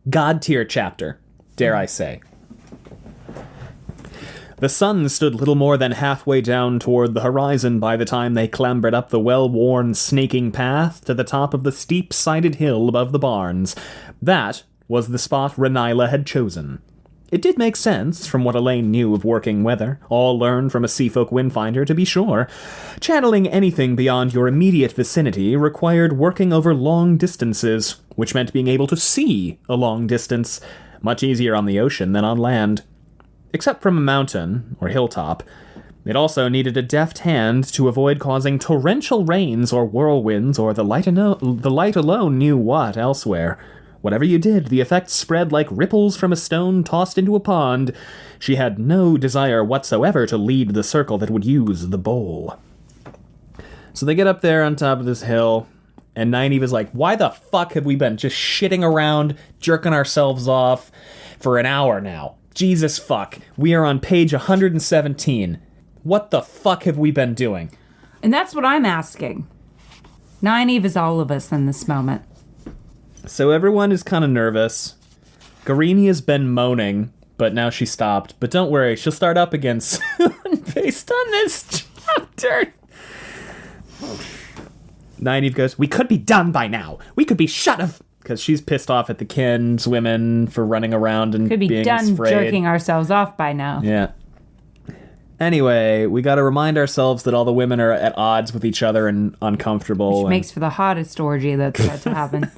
God tier chapter, dare I say. The sun stood little more than halfway down toward the horizon by the time they clambered up the well-worn, snaking path to the top of the steep-sided hill above the barns. That was the spot Renila had chosen. It did make sense, from what Elayne knew of working weather, all learned from a Seafolk Windfinder, to be sure. Channeling anything beyond your immediate vicinity required working over long distances, which meant being able to see a long distance, much easier on the ocean than on land. Except from a mountain, or hilltop, it also needed a deft hand to avoid causing torrential rains or whirlwinds or the light alone knew what elsewhere. Whatever you did, the effect spread like ripples from a stone tossed into a pond. She had no desire whatsoever to lead the circle that would use the bowl. So they get up there on top of this hill, and Nynaeve is like, why the fuck have we been just shitting around, jerking ourselves off for an hour now? Jesus fuck. We are on page 117. What the fuck have we been doing? And that's what I'm asking. Nynaeve is all of us in this moment. So everyone is kind of nervous. Garini has been moaning, but now she stopped. But don't worry, she'll start up again soon based on this chapter. Nynaeve goes, we could be done by now. We could be shut of... Because she's pissed off at the kinswomen for running around and being afraid. Could be done jerking ourselves off by now. Yeah. Anyway, we got to remind ourselves that all the women are at odds with each other and uncomfortable. Which makes for the hottest orgy that's about to happen.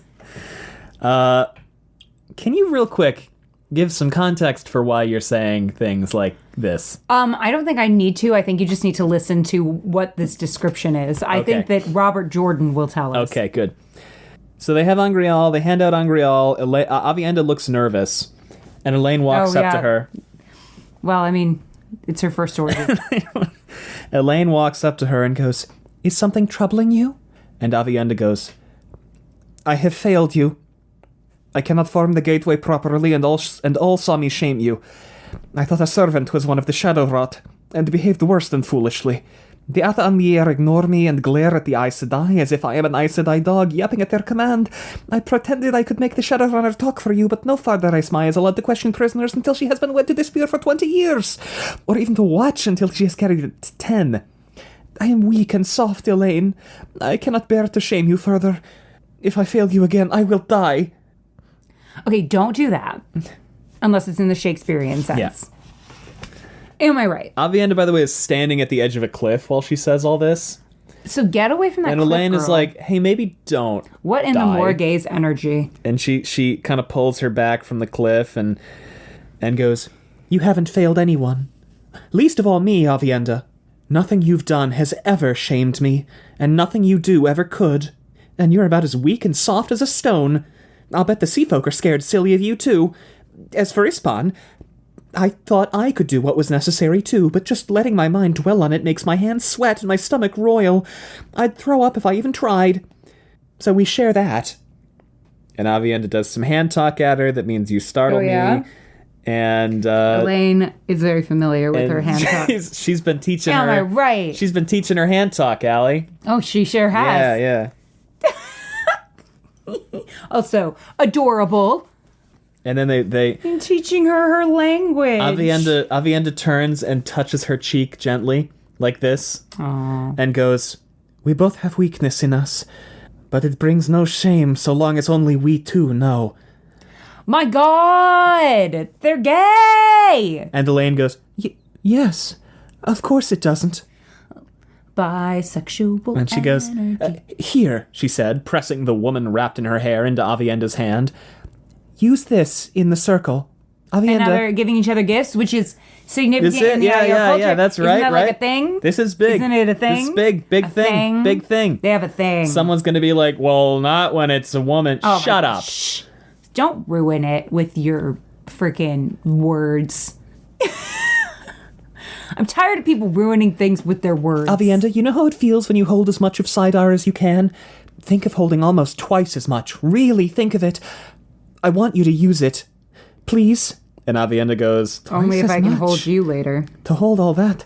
Can you real quick give some context for why you're saying things like this? I don't think I need to. I think you just need to listen to what this description is. I think that Robert Jordan will tell us. Okay, good. So they have Angreal, they hand out Angreal, Aviendha looks nervous, and Elayne walks up to her. Well, I mean, it's her first orgy. Elayne walks up to her and goes, is something troubling you? And Aviendha goes, I have failed you. I cannot form the gateway properly, and all saw me shame you. I thought a servant was one of the Shadow Rot, and behaved worse than foolishly. The Atha'amir ignore me and glare at the Aes Sedai as if I am an Aes Sedai dog yapping at their command. I pretended I could make the Shadowrunner talk for you, but no Father Aes Mai is allowed to question prisoners until she has been wed to the spear for 20 years, or even to watch until she has carried it to 10. I am weak and soft, Elayne. I cannot bear to shame you further. If I fail you again, I will die. Okay, don't do that. Unless it's in the Shakespearean sense. Yeah. Am I right? Aviendha, by the way, is standing at the edge of a cliff while she says all this. So get away from that And cliff, Elayne is girl. like, hey, maybe don't What in die. the Morgaze energy? And she kind of pulls her back from the cliff and goes, You haven't failed anyone. Least of all me, Aviendha. Nothing you've done has ever shamed me, and nothing you do ever could. And you're about as weak and soft as a stone. I'll bet the sea folk are scared silly of you, too. As for Ispan, I thought I could do what was necessary, too, but just letting my mind dwell on it makes my hands sweat and my stomach roil. I'd throw up if I even tried. So we share that. and Aviendha does some hand talk at her that means you startle me. And Elayne is very familiar with her hand talk. She's been teaching Am her. I right? She's been teaching her hand talk, Allie. Oh, she sure has. Yeah. Also, adorable. And then they And teaching her language. Aviendha turns and touches her cheek gently, like this, and goes, We both have weakness in us, but it brings no shame so long as only we two know. My God! They're gay! and Elayne goes, Yes, of course it doesn't. Bisexual and she goes, energy. here, she said, pressing the woman wrapped in her hair into Aviendha's hand. Use this in the circle. And now Aviendha, they're giving each other gifts, which is significant Is it? in the IO culture. Yeah, that's right, Isn't that right? like a thing? This is big. Isn't it a thing? This is big A thing, big thing. They have a thing. Someone's gonna be like, well, not when it's a woman. Oh, Shut my- up. Shh. Don't ruin it with your freaking words. I'm tired of people ruining things with their words. Aviendha, you know how it feels when you hold as much of Sidar as you can? Think of holding almost twice as much. Really think of it. I want you to use it. Please? And Aviendha goes, Only if twice I as can much. hold you later. To hold all that,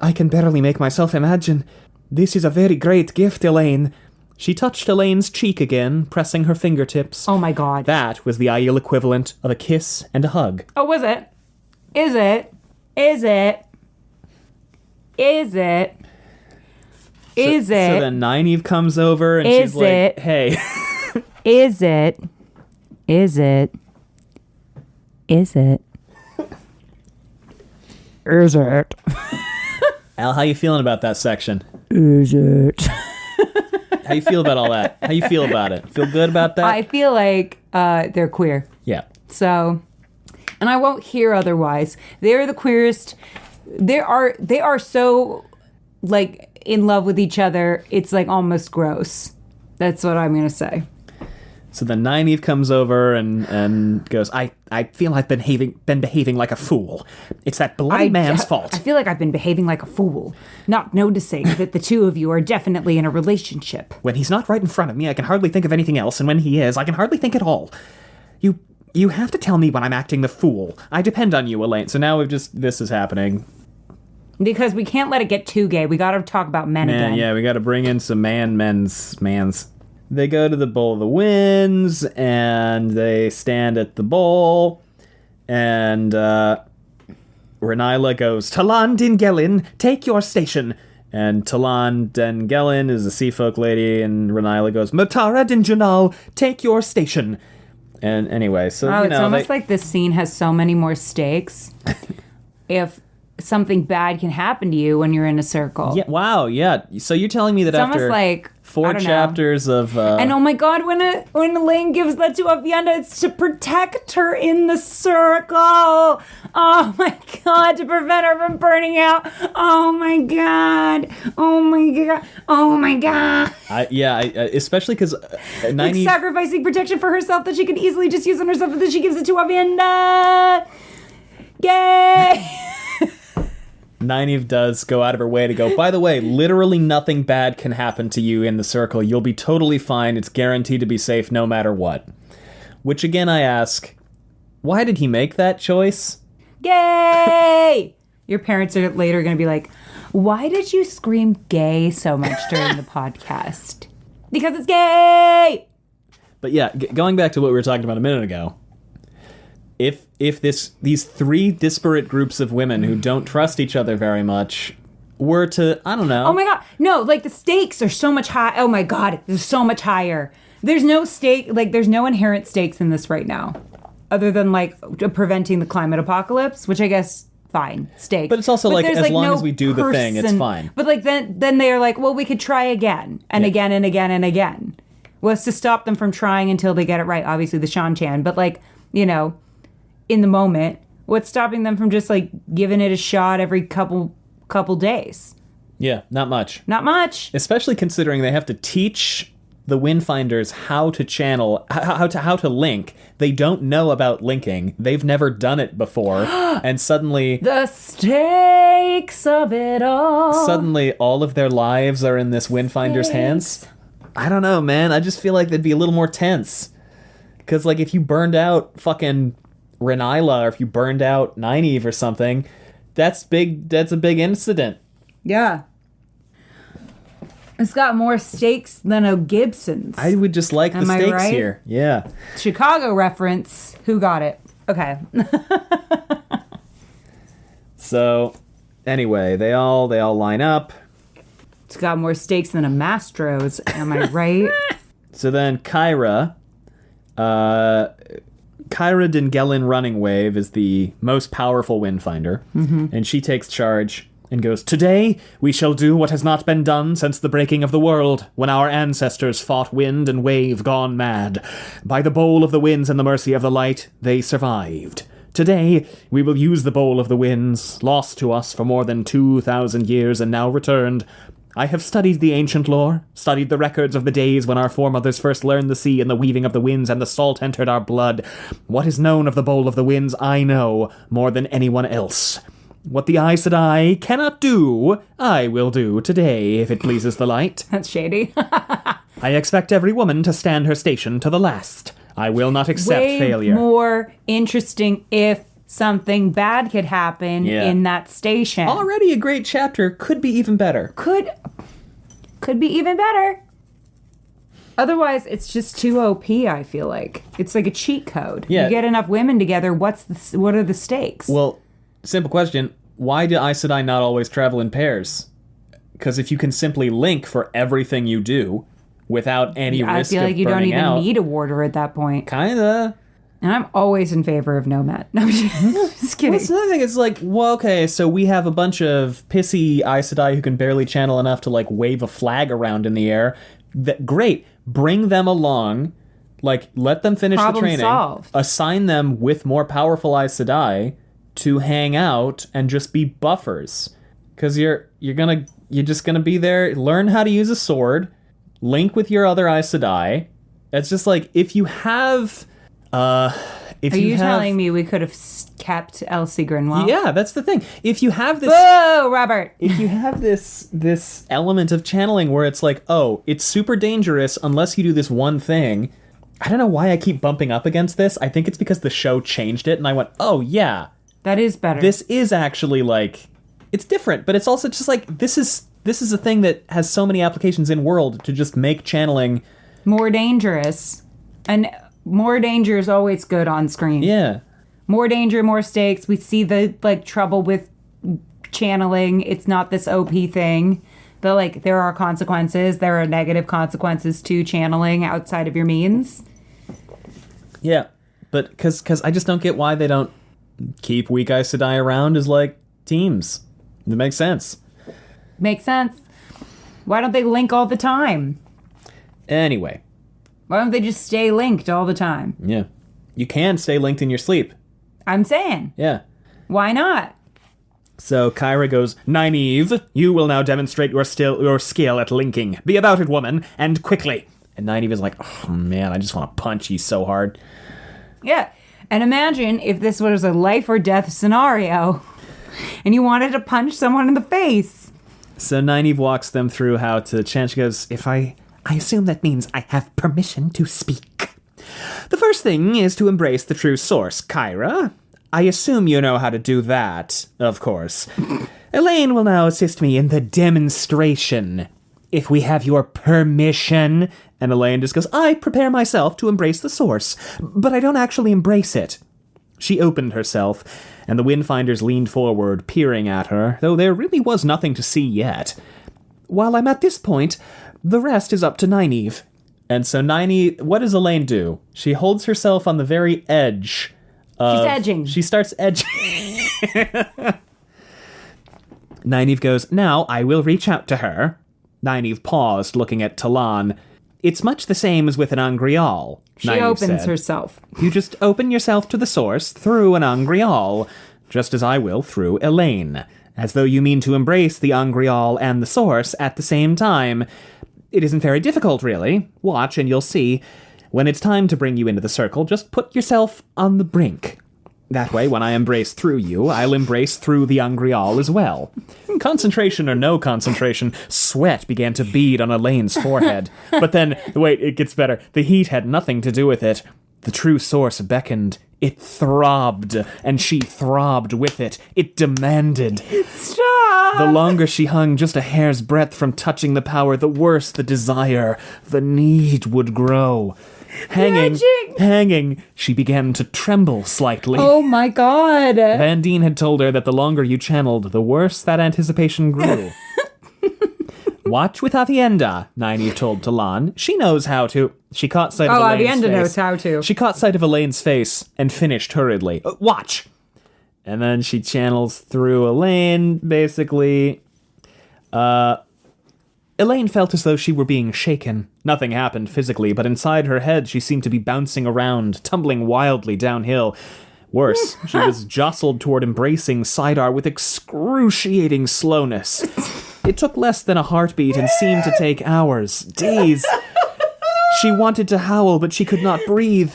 I can barely make myself imagine. This is a very great gift, Elayne. She touched Elaine's cheek again, pressing her fingertips. Oh my God. That was the Aiel equivalent of a kiss and a hug. Oh, was it? Is it? Is it? Is it? Is it? So then Nynaeve comes over and Is she's like, it? hey. Is it? Is it? Is it? Is it? Al, how you feeling about that section? Is it? How you feel about all that? How you feel about it? Feel good about that? I feel like they're queer. Yeah. So, and I won't hear otherwise. They're the queerest. They are so like in love with each other. It's like almost gross. That's what I'm gonna say. So then Nynaeve comes over and goes, I feel I've been behaving like a fool. It's that bloody man's fault. I feel like I've been behaving like a fool, not noticing that the two of you are definitely in a relationship. When he's not right in front of me, I can hardly think of anything else, and when he is, I can hardly think at all. You have to tell me when I'm acting the fool. I depend on you, Elayne. So now this is happening. Because we can't let it get too gay. We got to talk about men again. Yeah, we got to bring in some mans. They go to the Bowl of the Winds, and they stand at the bowl, and Renila goes, Talan Din Gelin, take your station. and Talan Den Gellin is a sea folk lady, and Renila goes, Mutara Din Junal, take your station. and anyway, so, Oh, you it's know, almost like this scene has so many more stakes. If something bad can happen to you when you're in a circle. Yeah, wow, yeah. So you're telling me that It's after almost like I 4 don't know. chapters of... And oh my God, when Elayne gives that to Aviendha, it's to protect her in the circle. Oh my God, to prevent her from burning out. Oh my God. Oh my God. Oh my God. especially because Like 90... sacrificing protection for herself that she could easily just use on herself, but then she gives it to Aviendha. Yay! Nynaeve does go out of her way to go, by the way, literally nothing bad can happen to you in the circle. You'll be totally fine. It's guaranteed to be safe no matter what. Which, again, I ask, why did he make that choice? Yay! Your parents are later going to be like, Why did you scream gay so much during the podcast? Because it's gay! But yeah, going back to what we were talking about a minute ago, if these three disparate groups of women who don't trust each other very much were to, I don't know. Oh my god, no, like the stakes are so much high. Oh my god, they're so much higher. There's no stake, like there's no inherent stakes in this right now, other than like preventing the climate apocalypse, which I guess fine, stakes. But it's also like as long as we do the thing, it's person, fine. But like then they are like, well, we could try again and again and again and again. Was to stop them from trying until they get it right. Obviously, the Shan-Chan, but like, you know, in the moment, what's stopping them from just like giving it a shot every couple days? Yeah, not much. Not much. Especially considering they have to teach the Windfinders how to channel, how to link. They don't know about linking. They've never done it before, and suddenly the stakes of it all. Suddenly, all of their lives are in this Windfinder's hands. I don't know, man. I just feel like they'd be a little more tense. Because, like, if you burned out fucking Renila, or if you burned out Nynaeve or something, that's big. That's a big incident. Yeah. It's got more stakes than a Gibson's. I would just like the stakes right? here. Yeah. Chicago reference. Who got it? Okay. So, anyway, they all line up. It's got more stakes than a Mastro's. Am I right? So then Kyra Dingelin Running Wave is the most powerful Windfinder, and she takes charge and goes, "Today we shall do what has not been done since the breaking of the world, when our ancestors fought wind and wave gone mad. By the bowl of the winds and the mercy of the light, they survived. Today we will use the bowl of the winds, lost to us for more than 2,000 years and now returned. I have studied the ancient lore, studied the records of the days when our foremothers first learned the sea and the weaving of the winds and the salt entered our blood. What is known of the bowl of the winds I know more than anyone else. What the Aes Sedai cannot do, I will do today, if it pleases the light. That's shady. I expect every woman to stand her station to the last. I will not accept failure." More interesting if something bad could happen in that station. Already a great chapter, could be even better. Could be even better. Otherwise, it's just too OP, I feel like. It's like a cheat code. Yeah. You get enough women together, what are the stakes? Well, simple question. Why do Aes Sedai not always travel in pairs? Because if you can simply link for everything you do without any risk of burning out... I feel like you don't even need a warder at that point. Kinda. And I'm always in favor of nomad. No, I'm just kidding. Well, it's another thing. It's like, well, okay, so we have a bunch of pissy Aes Sedai who can barely channel enough to, like, wave a flag around in the air. Great. Bring them along. Like, let them finish the training. Solved. Assign them with more powerful Aes Sedai to hang out and just be buffers. Because you're just gonna be there, learn how to use a sword, link with your other Aes Sedai. It's just like, if you have... Are you telling me we could have kept Elsie Grinwell? Yeah, that's the thing. If you have this... Whoa, Robert! If you have this element of channeling where it's like, oh, it's super dangerous unless you do this one thing. I don't know why I keep bumping up against this. I think it's because the show changed it, and I went, oh, yeah. That is better. This is actually, like... It's different, but it's also just like, this is a thing that has so many applications in world to just make channeling... more dangerous. And... more danger is always good on screen. Yeah. More danger, more stakes. We see the, like, trouble with channeling. It's not this OP thing. But, like, there are consequences. There are negative consequences to channeling outside of your means. Yeah. But, because I just don't get why they don't keep weak Aes Sedai around as, like, teams. It makes sense. Makes sense. Why don't they link all the time? Anyway. Why don't they just stay linked all the time? Yeah. You can stay linked in your sleep. I'm saying. Yeah. Why not? So Kyra goes, Nynaeve, you will now demonstrate your skill at linking. Be about it, woman, and quickly. And Nynaeve is like, oh man, I just want to punch you so hard. Yeah. And imagine if this was a life or death scenario and you wanted to punch someone in the face. So Nynaeve walks them through how to chant. She goes, I assume that means I have permission to speak. The first thing is to embrace the true source, Kyra. I assume you know how to do that, of course. Elayne will now assist me in the demonstration. If we have your permission. And Elayne just goes, I prepare myself to embrace the source, but I don't actually embrace it. She opened herself, and the Windfinders leaned forward, peering at her, though there really was nothing to see yet. While I'm at this point, the rest is up to Nynaeve. And so Nynaeve, what does Elayne do? She holds herself on the very edge. She's edging. She starts edging. Nynaeve goes, now I will reach out to her. Nynaeve paused, looking at Talon. It's much the same as with an Angreal, She Nynaeve opens said. herself. You just open yourself to the source through an Angreal, just as I will through Elayne, as though you mean to embrace the Angreal and the source at the same time. It isn't very difficult, really. Watch and you'll see. When it's time to bring you into the circle, just put yourself on the brink. That way, when I embrace through you, I'll embrace through the Angreal as well. Concentration or no concentration, sweat began to bead on Elaine's forehead. But then, wait, it gets better. The heat had nothing to do with it. The true source beckoned. It throbbed, and she throbbed with it. It demanded. Stop! The longer she hung just a hair's breadth from touching the power, the worse the desire. The need would grow. Hanging, she began to tremble slightly. Oh my god. Van Dien had told her that the longer you channeled, the worse that anticipation grew. Watch with Aviendha, Nynaeve told Talon. She knows how to. She caught sight of Elaine's face. Aviendha knows how to. She caught sight of Elaine's face and finished hurriedly. Watch! And then she channels through Elayne, basically. Elayne felt as though she were being shaken. Nothing happened physically, but inside her head she seemed to be bouncing around, tumbling wildly downhill. Worse, she was jostled toward embracing Sidar with excruciating slowness. It took less than a heartbeat and seemed to take hours, days. She wanted to howl, but she could not breathe.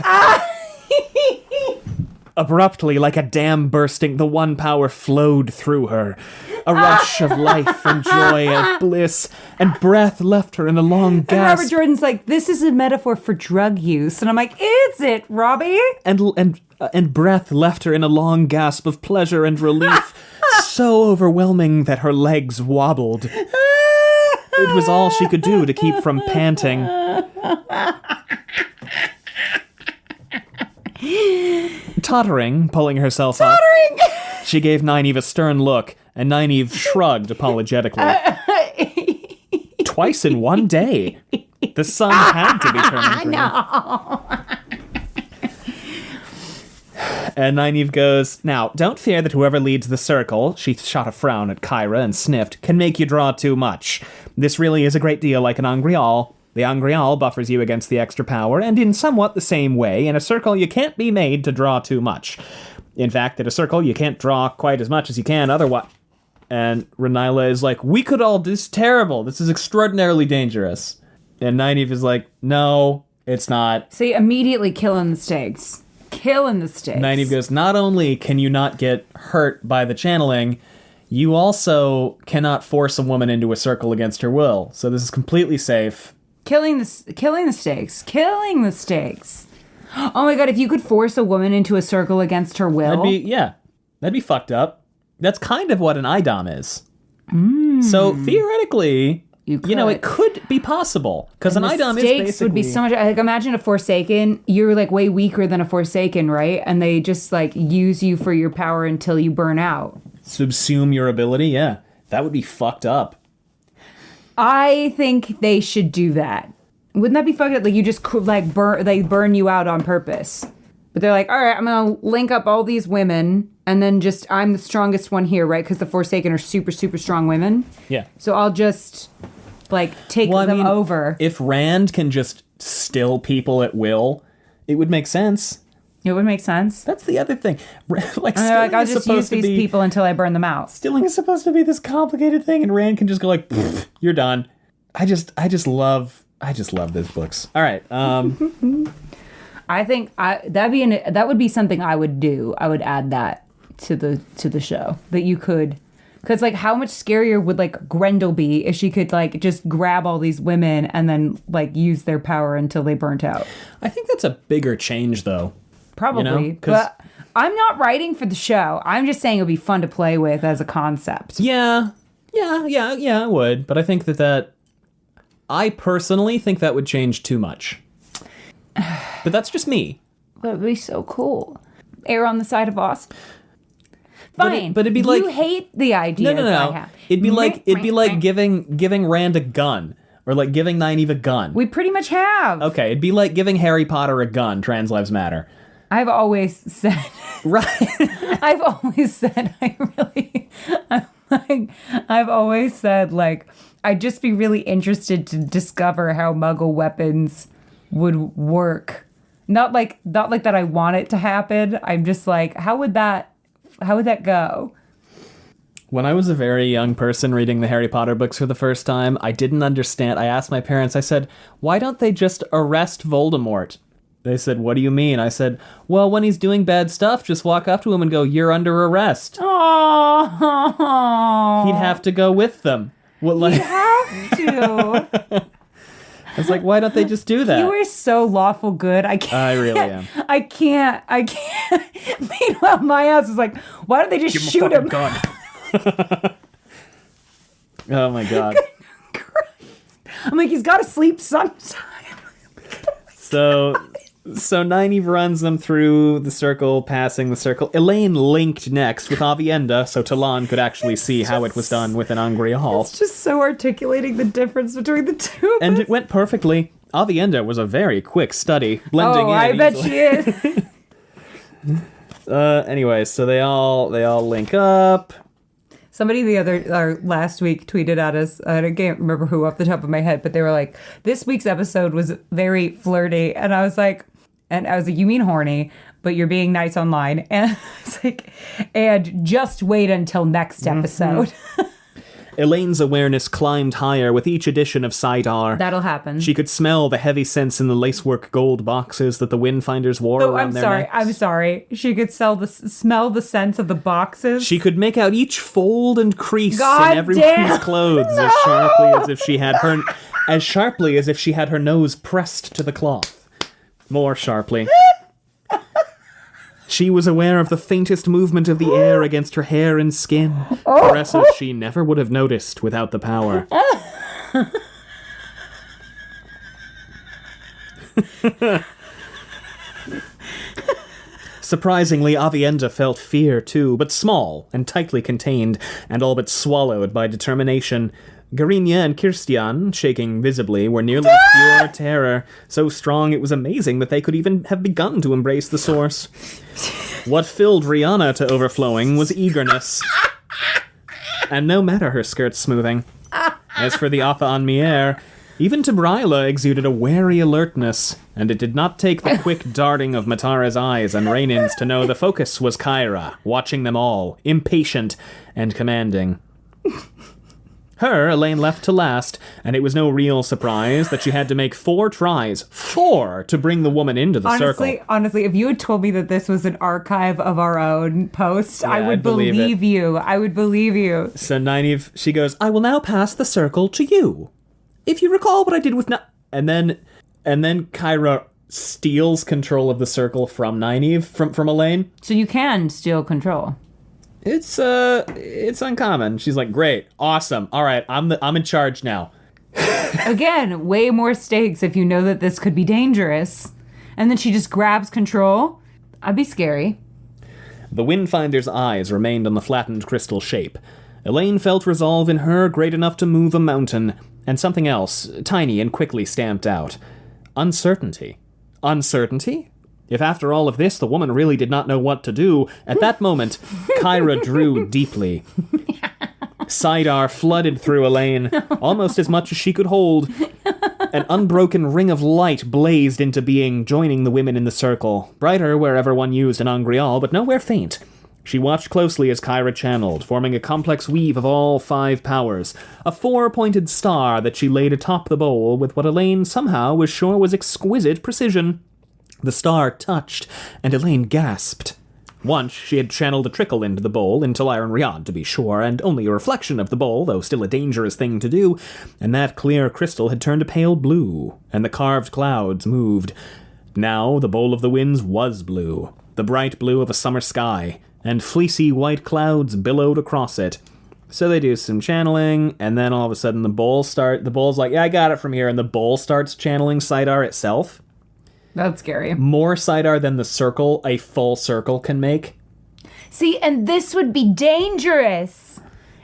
Abruptly, like a dam bursting, the one power flowed through her. A rush of life and joy and bliss, and breath left her in a long gasp. And Robert Jordan's like, this is a metaphor for drug use. And I'm like, is it, Robbie? And breath left her in a long gasp of pleasure and relief, so overwhelming that her legs wobbled. It was all she could do to keep from panting. Tottering, pulling herself up, she gave Nynaeve a stern look, and Nynaeve shrugged apologetically. Twice in one day. The sun had to be turning green. No. And Nynaeve goes, now, don't fear that whoever leads the circle, she shot a frown at Kyra and sniffed, can make you draw too much. This really is a great deal like an Angreal. The Angreal buffers you against the extra power, and in somewhat the same way, in a circle you can't be made to draw too much. In fact, in a circle you can't draw quite as much as you can otherwise. And Renila is like, we could all, this is terrible, this is extraordinarily dangerous. And Nynaeve is like, no, it's not. See, immediately killing the stakes. Killing the stakes. Nynaeve goes, not only can you not get hurt by the channeling, you also cannot force a woman into a circle against her will. So this is completely safe. Killing the stakes. Killing the stakes. Oh my god, if you could force a woman into a circle against her will. That'd be fucked up. That's kind of what an IDOM is. So theoretically, you know, it could be possible. Because an IDOM is basically... would be so much... Like, imagine a Forsaken. You're, like, way weaker than a Forsaken, right? And they just, like, use you for your power until you burn out. Subsume your ability, yeah. That would be fucked up. I think they should do that. Wouldn't that be fucked up? Like, you just, like, burn you out on purpose. But they're like, all right, I'm going to link up all these women, and then just, I'm the strongest one here, right? Because the Forsaken are super, super strong women. Yeah. So I'll just, like, take them over. If Rand can just still people at will, it would make sense. It would make sense. That's the other thing. Like, I'll just use these people until I burn them out. Stilling is supposed to be this complicated thing, and Rand can just go like, you're done. I just love these books. All right. I think that would be something I would do. I would add that to the show that you could, because like how much scarier would like Grendel be if she could like just grab all these women and then like use their power until they burnt out. I think that's a bigger change though. Probably, 'Cause- but I'm not writing for the show. I'm just saying it would be fun to play with as a concept. Yeah, it would. But I think I personally think that would change too much. But that's just me. But it would be so cool. Err on the side of Austin. Fine, But it'd be like you hate the idea. No. I have. It'd be like giving Rand a gun, or like giving Nynaeve a gun. We pretty much have. Okay, it'd be like giving Harry Potter a gun. Trans lives matter. I've always said. Right. I've always said I've always said like I'd just be really interested to discover how Muggle weapons would work. Not like that I want it to happen. I'm just like, how would that go? When I was a very young person reading the Harry Potter books for the first time, I didn't understand. I asked my parents, I said, why don't they just arrest Voldemort? They said, what do you mean? I said, well, when he's doing bad stuff, just walk up to him and go, you're under arrest. Oh, He'd have to go with them. What, like, you have to. I was like, why don't they just do that? You are so lawful good. I can't. I really am. I can't. Meanwhile, my ass is like, why don't they just shoot him? Gun. Oh my god. I'm like, he's got to sleep sometime. So Nynaeve runs them through the circle, passing the circle. Elayne linked next with Aviendha, so Talon could actually see how it was done with an Angreal. It's just so articulating the difference between the two. And it went perfectly. Aviendha was a very quick study, blending in. I bet easily. she is. Anyway, so they all link up. Somebody last week tweeted at us, and I can't remember who off the top of my head, but they were like, this week's episode was very flirty. And I was like, you mean horny, but you're being nice online. And I was like, and just wait until next episode. Elaine's awareness climbed higher with each edition of Sidar. That'll happen. She could smell the heavy scents in the lacework gold boxes that the Windfinders wore around their necks. I'm sorry. She could smell the scents of the boxes. She could make out each fold and crease God in everyone's damn. clothes No. as sharply as if she had her nose pressed to the cloth. More sharply. She was aware of the faintest movement of the air against her hair and skin. Caresses she never would have noticed without the power. Surprisingly, Aviendha felt fear too, but small and tightly contained, and all but swallowed by determination. Garinya and Kirstian, shaking visibly, were nearly pure terror, so strong it was amazing that they could even have begun to embrace the source. What filled Rihanna to overflowing was eagerness. And no matter her skirt's smoothing. As for the Atha en Mier, even Tabryla exuded a wary alertness, and it did not take the quick darting of Matara's eyes and Rhaenyn's to know the focus was Kyra, watching them all, impatient and commanding. Her, Elayne left to last, and it was no real surprise that she had to make 4 tries, 4, to bring the woman into the circle. Honestly, if you had told me that this was an archive of our own post, Yeah, I would I'd believe you. I would believe you. So Nynaeve, she goes, I will now pass the circle to you. If you recall what I did with And then Kyra steals control of the circle from Nynaeve, from Elayne. So you can steal control. It's uncommon. She's like, great, awesome, all right, I'm in charge now. Again, way more stakes if you know that this could be dangerous. And then she just grabs control. I'd be scary. The Windfinder's eyes remained on the flattened crystal shape. Elayne felt resolve in her great enough to move a mountain, and something else, tiny and quickly stamped out. Uncertainty. Uncertainty? If after all of this the woman really did not know what to do, at that moment, Kyra drew deeply. Sidar flooded through Elayne, almost as much as she could hold. An unbroken ring of light blazed into being, joining the women in the circle, brighter wherever one used an Angreal, but nowhere faint. She watched closely as Kyra channeled, forming a complex weave of all 5 powers, a 4-pointed star that she laid atop the bowl with what Elayne somehow was sure was exquisite precision. The star touched, and Elayne gasped. Once she had channeled a trickle into the bowl, into Iron Riyadh, to be sure, and only a reflection of the bowl, though still a dangerous thing to do, and that clear crystal had turned a pale blue, and the carved clouds moved. Now the bowl of the winds was blue, the bright blue of a summer sky, and fleecy white clouds billowed across it. So they do some channeling, and then all of a sudden the bowl's like, yeah, I got it from here, and the bowl starts channeling Saidar itself. That's scary. More Saidar than the circle, a full circle, can make. See, and this would be dangerous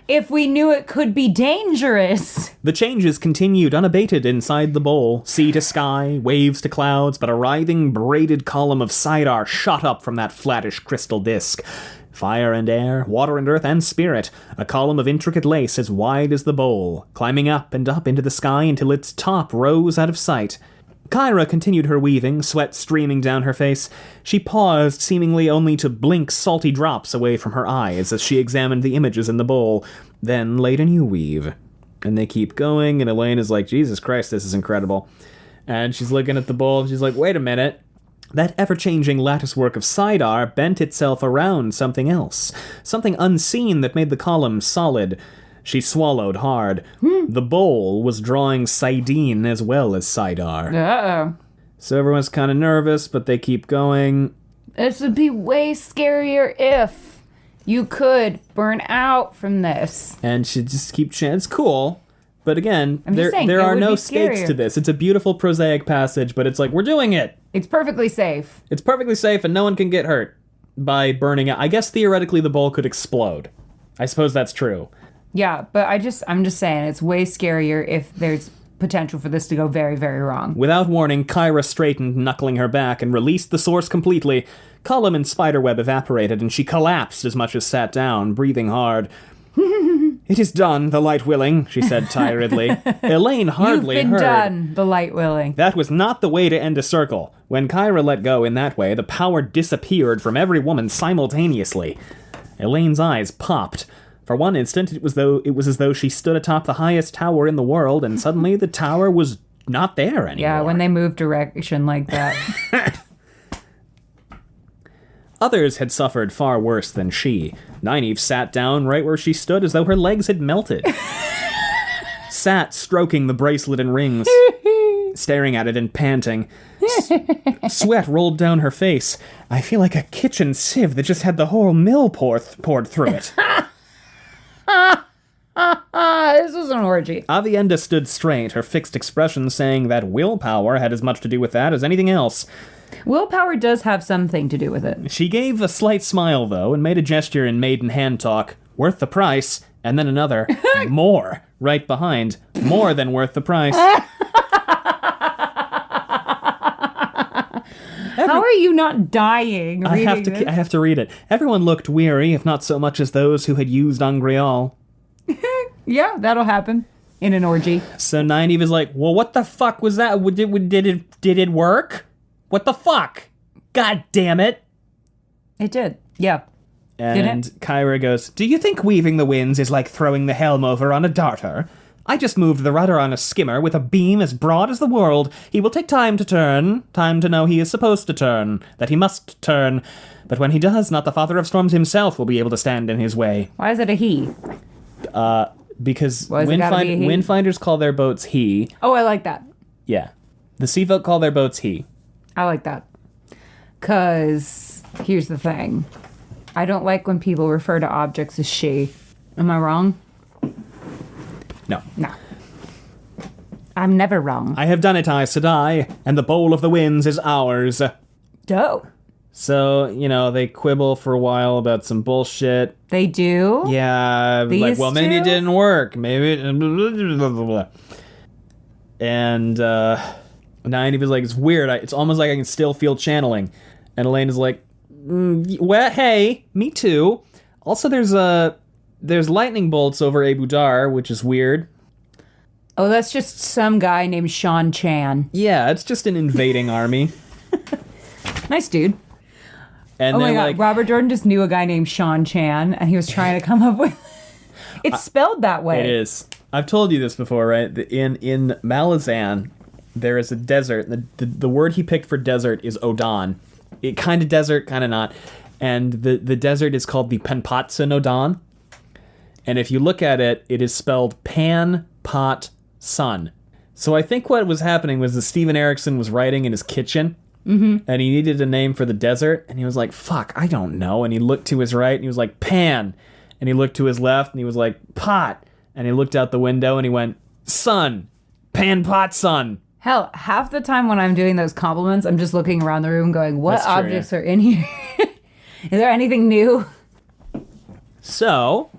if we knew it could be dangerous. The changes continued unabated inside the bowl, sea to sky, waves to clouds, but a writhing, braided column of Saidar shot up from that flattish crystal disk. Fire and air, water and earth and spirit, a column of intricate lace as wide as the bowl, climbing up and up into the sky until its top rose out of sight. Kyra continued her weaving, sweat streaming down her face. She paused, seemingly only to blink salty drops away from her eyes as she examined the images in the bowl, then laid a new weave. And they keep going, and Elayne is like, Jesus Christ, this is incredible. And she's looking at the bowl, and she's like, wait a minute. That ever-changing latticework of Saidar bent itself around something else, something unseen that made the column solid. She swallowed hard. The bowl was drawing Saidin as well as Saidar. Uh-oh. So everyone's kind of nervous, but they keep going. This would be way scarier if you could burn out from this. And she just keep chanting. It's cool. But again, saying, there it are would no be stakes scarier. to this. It's a beautiful prosaic passage, but it's like, we're doing it. It's perfectly safe. It's perfectly safe and no one can get hurt by burning out. I guess theoretically the bowl could explode. I suppose that's true. Yeah, but I'm just saying it's way scarier if there's potential for this to go very, very wrong. Without warning, Kyra straightened, knuckling her back, and released the source completely. Column and spiderweb evaporated, and she collapsed as much as sat down, breathing hard. It is done, the light willing, she said tiredly. Elayne hardly You've been heard. done, the light willing. That was not the way to end a circle. When Kyra let go in that way, the power disappeared from every woman simultaneously. Elaine's eyes popped. For one instant, it was as though she stood atop the highest tower in the world, and suddenly the tower was not there anymore. Yeah, when they move direction like that. Others had suffered far worse than she. Nynaeve sat down right where she stood as though her legs had melted. Sat stroking the bracelet and rings, staring at it and panting. Sweat rolled down her face. I feel like a kitchen sieve that just had the whole mill poured through it. This was an orgy. Aviendha stood straight, her fixed expression saying that willpower had as much to do with that as anything else. Willpower does have something to do with it. She gave a slight smile, though, and made a gesture in maiden hand talk. Worth the price. And then another. More. Right behind. More than worth the price. How are you not dying reading this? I have to read it. Everyone looked weary, if not so much as those who had used Angreal. Yeah, that'll happen in an orgy. So Nynaeve is like, well, what the fuck was that? Did it work? What the fuck? God damn it. It did. Yeah. And Kyra goes, do you think weaving the winds is like throwing the helm over on a darter? I just moved the rudder on a skimmer with a beam as broad as the world. He will take time to turn, time to know he is supposed to turn, that he must turn. But when he does, not the Father of Storms himself will be able to stand in his way. Why is it a he? Because Why has it gotta be a he? windfinders call their boats he. Oh, I like that. Yeah. The sea folk call their boats he. I like that. Because here's the thing. I don't like when people refer to objects as she. Am I wrong? No. No. I'm never wrong. I have done it, Aes Sedai, and the bowl of the winds is ours. Dope. So, they quibble for a while about some bullshit. They do? Yeah, These well, maybe it two? didn't work. Maybe it... Blah, blah, blah. And, Nynaeve is like, it's weird. It's almost like I can still feel channeling. And Elayne is like, well, hey, me too. Also, there's lightning bolts over Abu Dar, which is weird. Oh, that's just some guy named Sean Chan. Yeah, it's just an invading army. Nice dude. And Oh then, my god, like, Robert Jordan just knew a guy named Sean Chan, and he was trying to come up with... It's spelled that way. it is. I've told you this before, right? In Malazan, there is a desert. The word he picked for desert is Odan. It kind of desert, kind of not. And the desert is called the Penpatsun Odan. And if you look at it, it is spelled Pan-Pot-Sun. So I think what was happening was that Steven Erikson was writing in his kitchen, And he needed a name for the desert, and he was like, fuck, I don't know. And he looked to his right, and he was like, Pan. And he looked to his left, and he was like, Pot. And he looked out the window, and he went, Sun. Pan, pot, sun. Hell, half the time when I'm doing those compliments, I'm just looking around the room going, what That's true, objects are in here? Is there anything new? So,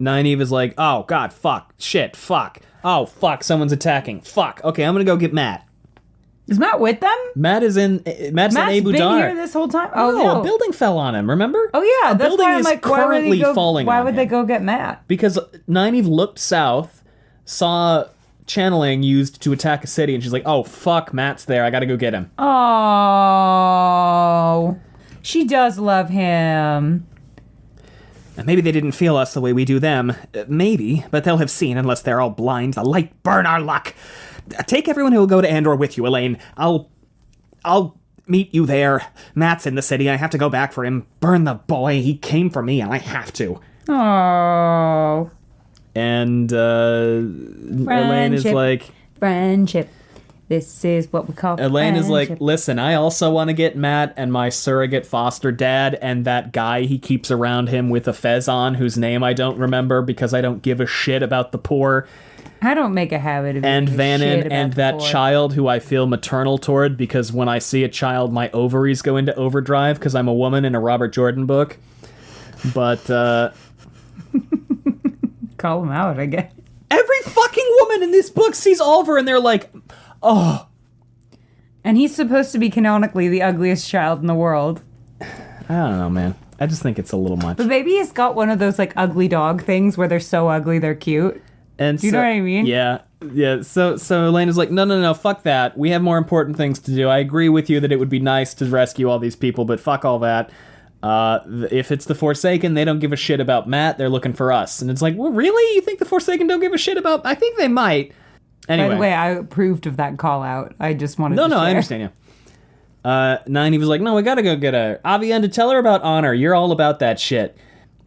Nynaeve is like, oh, God, fuck, shit, fuck. Oh, fuck, someone's attacking. Fuck. Okay, I'm gonna go get Matt. Is Matt with them? Matt's in Abu been Dar. here this whole time? Oh, No, a building fell on him, remember? Oh, yeah. A That's building why I'm is like, currently falling why on would they him. go get Matt? Because Nynaeve looked south, saw channeling used to attack a city, and she's like, oh, fuck, Matt's there. I gotta go get him. Oh, she does love him. Maybe they didn't feel us the way we do them. Maybe, but they'll have seen unless they're all blind. The light burn our luck. Take everyone who will go to Andor with you, Elayne. I'll meet you there. Matt's in the city. I have to go back for him. Burn the boy. He came for me, and I have to. Oh. And Elayne is like... Friendship. This is what we call Elayne is like, friendship. listen, I also want to get Matt and my surrogate foster dad and that guy he keeps around him with a fez on, whose name I don't remember because I don't give a shit about the poor. I don't make a habit of And giving a shit Vannon about and the that poor. child who I feel maternal toward because when I see a child, my ovaries go into overdrive because I'm a woman in a Robert Jordan book. But, Call him out, I guess. every fucking woman in this book sees Oliver and they're like, oh. And he's supposed to be canonically the ugliest child in the world. I don't know, man. I just think it's a little much. But maybe he's got one of those like ugly dog things where they're so ugly they're cute. And Do you know what I mean? Yeah. Yeah. So Elayne is like, no, fuck that. We have more important things to do. I agree with you that it would be nice to rescue all these people, but fuck all that. If it's the Forsaken, they don't give a shit about Matt. They're looking for us. And it's like, well, really? You think the Forsaken don't give a shit about... I think they might. Anyway. By the way, I approved of that call out. I just wanted to No, share. I understand you. Nynaeve was like, no, we gotta go get her. Aviendha, tell her about honor. You're all about that shit.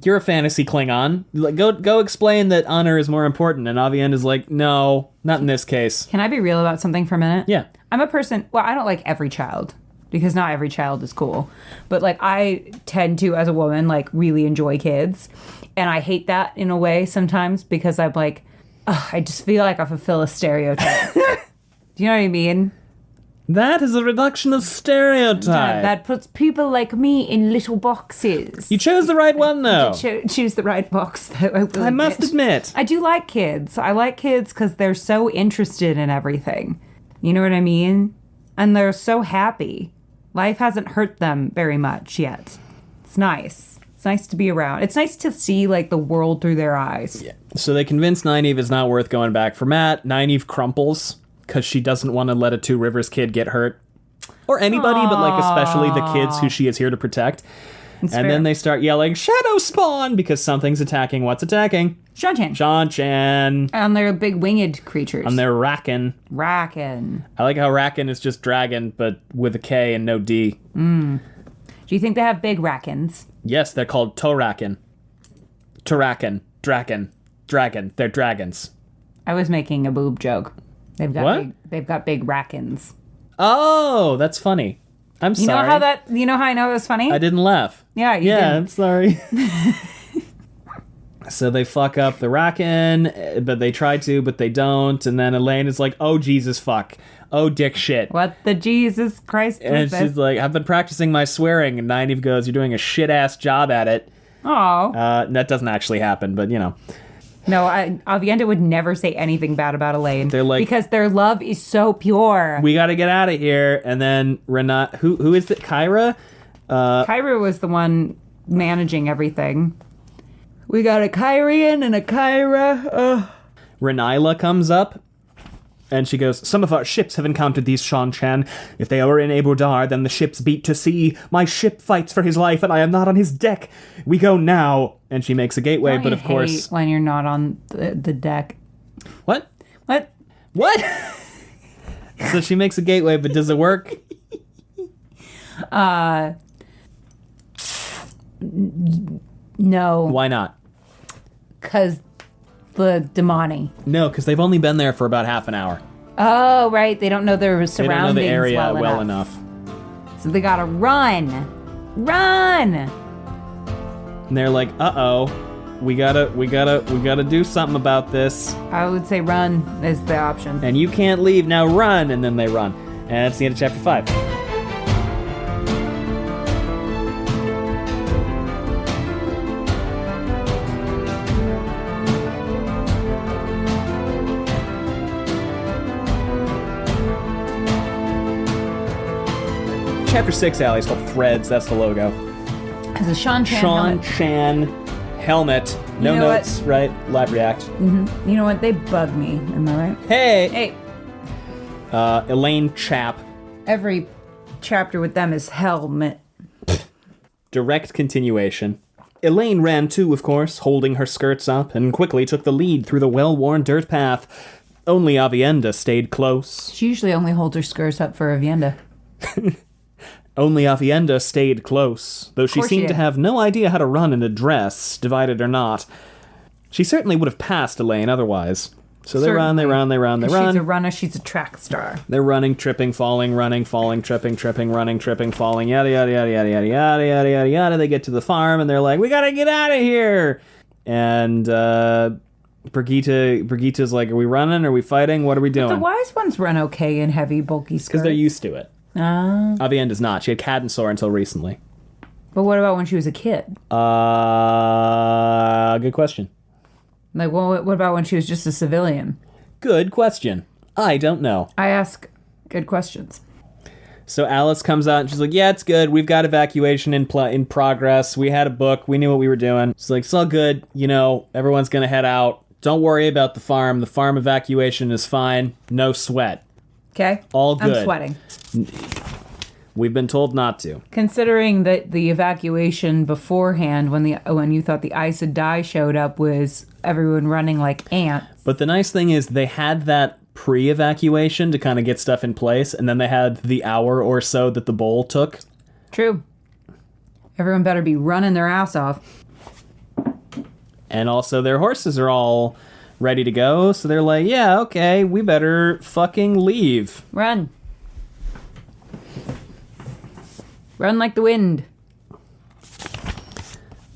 You're a fantasy Klingon. Like, go explain that honor is more important. And Aviendha's like, no, not in this case. Can I be real about something for a minute? Yeah. I'm a person, well, I don't like every child because not every child is cool. But like I tend to, as a woman, like really enjoy kids. And I hate that in a way sometimes because I'm like, ugh, I just feel like I fulfill a stereotype. Do you know what I mean? That is a reduction of stereotype. That puts people like me in little boxes. You chose the right one, though. Choose the right box, though. I must admit. I do like kids. I like kids because they're so interested in everything. You know what I mean? And they're so happy. Life hasn't hurt them very much yet. It's nice. It's nice to be around. It's nice to see, like, the world through their eyes. Yeah. So they convince Nynaeve it's not worth going back for Matt. Nynaeve crumples because she doesn't want to let a Two Rivers kid get hurt. Or anybody, but, like, especially the kids who she is here to protect. It's And fair. then they start yelling, Shadow Spawn! Because something's attacking. What's attacking? Shan-Chan. Shan-Chan. And they're big winged creatures. And they're Rakken. Rakken. I like how Rakken is just dragon, but with a K and no D. Do you think they have big Rakkens? Yes, they're called Torakken. Torakken. Dragon. They're dragons. I was making a boob joke. They've got What? they've got big Rakkens. Oh, that's funny. I'm You sorry. You know how I know it was funny? I didn't laugh. Yeah, you Yeah, didn't. I'm sorry. So they fuck up the Rakken, but they try to, but they don't. And then Elayne is like, oh, Jesus, fuck. Oh, dick shit. What the Jesus Christ was And this? she's like, I've been practicing my swearing. And Nynaeve goes, you're doing a shit-ass job at it. Oh. That doesn't actually happen, but, you know. No, Aviendha would never say anything bad about Elayne. They're like- because their love is so pure. We got to get out of here. And then Renat, who is it? Kyra? Kyra was the one managing everything. We got a Kyrian and a Kyra. Renila comes up. And she goes, some of our ships have encountered these Shan-Chan. If they are in Abu Dar, then the ships beat to sea. My ship fights for his life, and I am not on his deck. We go now. And she makes a gateway, but of course... when you're not on the deck. What? What? What? So she makes a gateway, but does it work? No. Why not? Because the Damani. No, because they've only been there for about half an hour. Oh, right. They don't know their They surroundings don't know the area well enough. enough. So they gotta run. Run! And they're like, uh-oh, we gotta do something about this. I would say run is the option. And you can't leave, now run! And then they run. And that's the end of chapter 5. Chapter 6, Allie, is called Threads. That's the logo. It's a Sean Chan Sean helmet. Chan helmet. No You know notes, right? Live react. You know what? They bug me. Am I right? Hey! Hey, Elayne Chap. every chapter with them is helmet. Direct continuation. Elayne ran too, of course, holding her skirts up, and quickly took the lead through the well-worn dirt path. Only Aviendha stayed close. She usually only holds her skirts up for Aviendha. Only Aviendha stayed close, though she course she seemed to did. have no idea how to run in a dress, divided or not. She certainly would have passed Elayne otherwise. So they run. She's a Run. runner. She's a track star. They're running, tripping, falling, running, falling, tripping, running, tripping, falling, yada, yada, yada, yada, yada, yada, yada, yada, yada. They get to the farm, and they're like, we gotta get out of here! And, Brigitte's like, are we running? Are we fighting? What are we The doing? wise ones run okay in heavy, bulky skirts. Because they're used to it. Ah. Aviendha's not. She had Cadden sore until recently. But what about when she was a kid? Good question. Like, well, what about when she was just a civilian? Good question. I don't know. I ask good questions. So Alice comes out and she's like, yeah, it's good. We've got evacuation in progress. We had a book. We knew what we were doing. She's like, it's all good. You know, everyone's going to head out. Don't worry about the farm. The farm evacuation is fine. No sweat. Okay? All good. I'm sweating. We've been told not to. Considering that the evacuation beforehand, when you thought the Aes Sedai showed up, was everyone running like ants. But the nice thing is they had that pre-evacuation to kind of get stuff in place, and then they had the hour or so that the bowl took. True. Everyone better be running their ass off. And also their horses are all ready to go, so they're like, yeah, okay, we better fucking leave. Run. Run like the wind.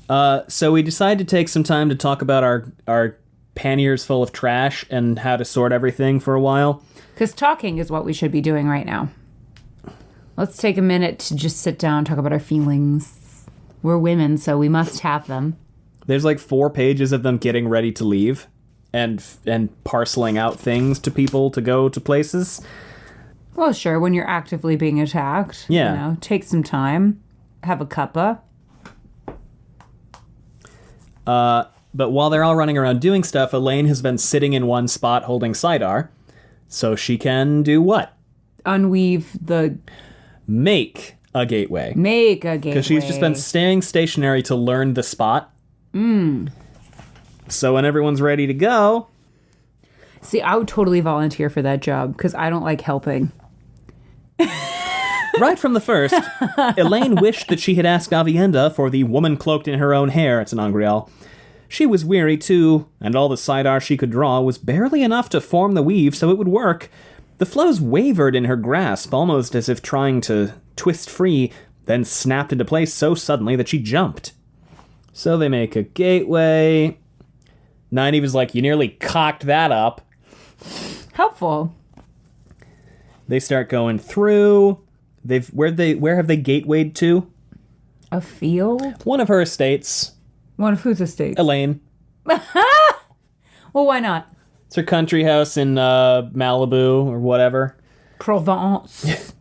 So we decide to take some time to talk about our panniers full of trash and how to sort everything for a while. Because talking is what we should be doing right now. Let's take a minute to just sit down and talk about our feelings. We're women, so we must have them. There's like 4 pages of them getting ready to leave and parceling out things to people to go to places. Well, sure, when you're actively being attacked. Yeah. You know, take some time. Have a cuppa. But while they're all running around doing stuff, Elayne has been sitting in one spot holding Sidar. So she can do what? Unweave the... Make a gateway. Make a gateway. Because she's just been staying stationary to learn the spot. So when everyone's ready to go... See, I would totally volunteer for that job, because I don't like helping. Right from the first, Elayne wished that she had asked Aviendha for the woman cloaked in her own hair. It's an Angreal. She was weary, too, and all the Sidar she could draw was barely enough to form the weave so it would work. The flows wavered in her grasp, almost as if trying to twist free, then snapped into place so suddenly that she jumped. So they make a gateway. Nynaeve is like, you nearly cocked that up. Helpful. They start going through. Where have they gatewayed to? A field? One of her estates. One of whose estates? Elayne. Well, why not? It's her country house in Malibu or whatever. Provence.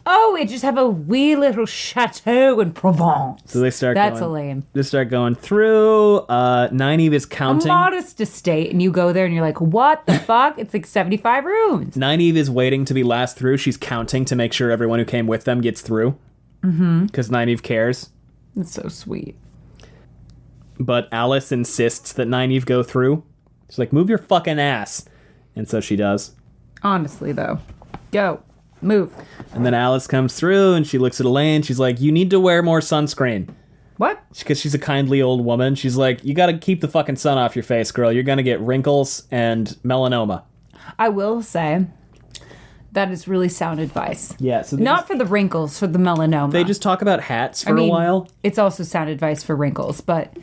Oh, we just have a wee little chateau in Provence. So they start That's going, lame. They start going through. Nynaeve is A counting. modest estate, and you go there and you're like, what the fuck? It's like 75 rooms. Nynaeve is waiting to be last through. She's counting to make sure everyone who came with them gets through. Mm-hmm. Because Nynaeve cares. It's so sweet. But Alice insists that Nynaeve go through. She's like, move your fucking ass. And so she does. Honestly, though. Go. Move. And then Alice comes through and she looks at Elayne. She's like, you need to wear more sunscreen. What? Because she's a kindly old woman. She's like, you gotta keep the fucking sun off your face, girl. You're gonna get wrinkles and melanoma. I will say that is really sound advice. Yeah. So Not for the wrinkles, for the melanoma. they just talk about hats for a while. It's also sound advice for wrinkles, but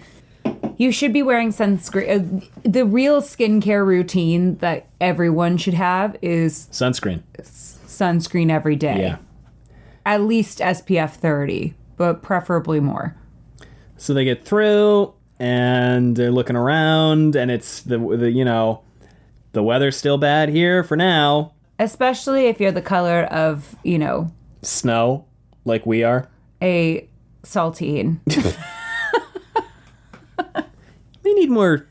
you should be wearing sunscreen. The real skincare routine that everyone should have is Sunscreen. sunscreen every day. Yeah. At least SPF 30, but preferably more. So they get through, and they're looking around, and it's the the weather's still bad here for now. Especially if you're the color of, Snow, like we are. a saltine. You need more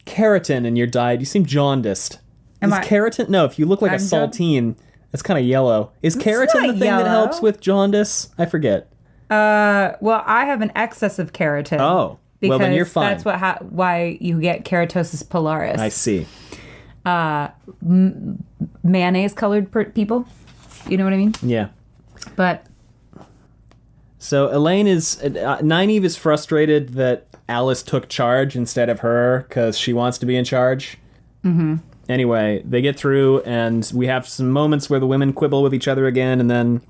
keratin in your diet. You seem jaundiced. Am Is I- keratin? No, if you look like a I'm saltine, it's kind of yellow. Is keratin the not thing that yellow. helps with jaundice? I forget. Well, I have an excess of keratin. Oh, well then you're fine. That's why you get keratosis pilaris. I see. Mayonnaise colored people. You know what I mean? Yeah. But So Elayne is Nynaeve is frustrated that Alice took charge instead of her because she wants to be in charge. Mm-hmm. Anyway, they get through, and we have some moments where the women quibble with each other again, and then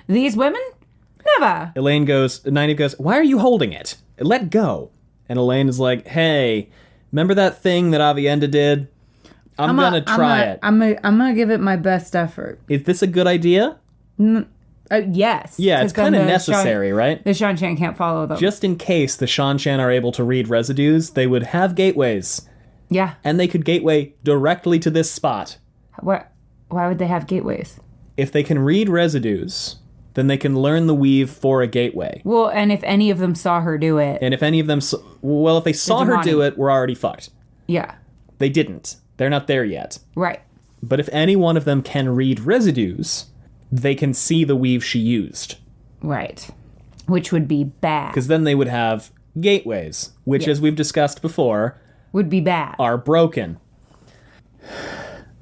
these women? Never. Nynaeve goes, "Why are you holding it? Let go." And Elayne is like, "Hey, remember that thing that Aviendha did? I'm gonna try it. I'm gonna give it my best effort. Is this a good idea?" Yes. Yeah, it's 'cause then kind of the necessary, right? The Shan-Chan can't follow them. Just in case the Shan-Chan are able to read residues, they would have gateways. Yeah. And they could gateway directly to this spot. Why would they have gateways? If they can read residues, then they can learn the weave for a gateway. Well, and if any of them saw her do it, And if any of them... Well, if they saw her do it, we're already fucked. yeah, They didn't. They're not there yet. right. But if any one of them can read residues, they can see the weave she used. Right. Which would be bad. Because then they would have gateways, which, Yes. as we've discussed before, Would be bad. are broken.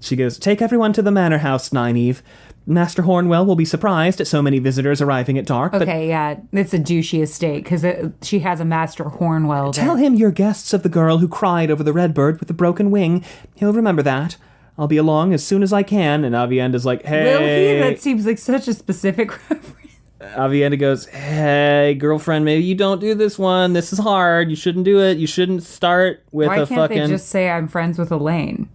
She goes, "Take everyone to the manor house, Nynaeve. Master Hornwell will be surprised at so many visitors arriving at dark, but Okay, yeah, it's a douchey estate because she has a Master Hornwell there. tell him you're guests of the girl who cried over the red bird with the broken wing. He'll remember that. I'll be along as soon as I can." And Aviendha's like, "Hey." Will he? That seems like such a specific reference. Aviendha goes, "Hey, girlfriend, maybe you don't do this one. This is hard. You shouldn't do it. You shouldn't start with Why a can't fucking..." they just say I'm friends with Elayne?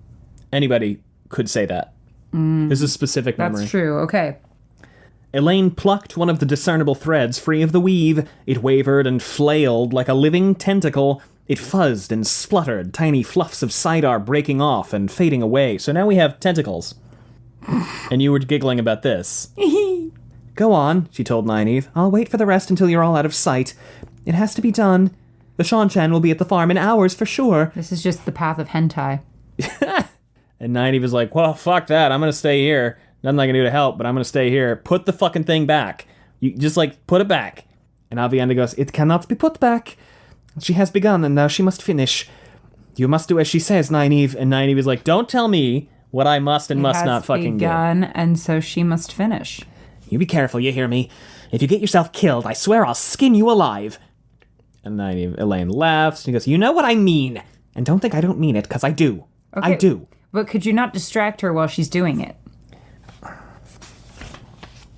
Anybody could say that. This is a specific memory. That's true. Okay. Elayne plucked one of the discernible threads free of the weave. It wavered and flailed like a living tentacle. It fuzzed and spluttered, tiny fluffs of Sidar breaking off and fading away. So now we have tentacles. And you were giggling about this. "Go on," she told Nynaeve. "I'll wait for the rest until you're all out of sight. It has to be done. The Shan-Chan will be at the farm in hours for sure." This is just the path of hentai. And Nynaeve is like, "Well, fuck that. I'm going to stay here. Nothing I can do to help, but I'm going to stay here. Put the fucking thing back. You just, put it back." And Aviendha goes, "It cannot be put back. She has begun, and now she must finish. You must do as she says, Nynaeve." And Nynaeve is like, "Don't tell me what I must and must not fucking do." begun, and so she must finish. "You be careful, you hear me? If you get yourself killed, I swear I'll skin you alive." And Elayne laughs. She goes, "You know what I mean. And don't think I don't mean it, because I do. I Okay. do." But could you not distract her while she's doing it?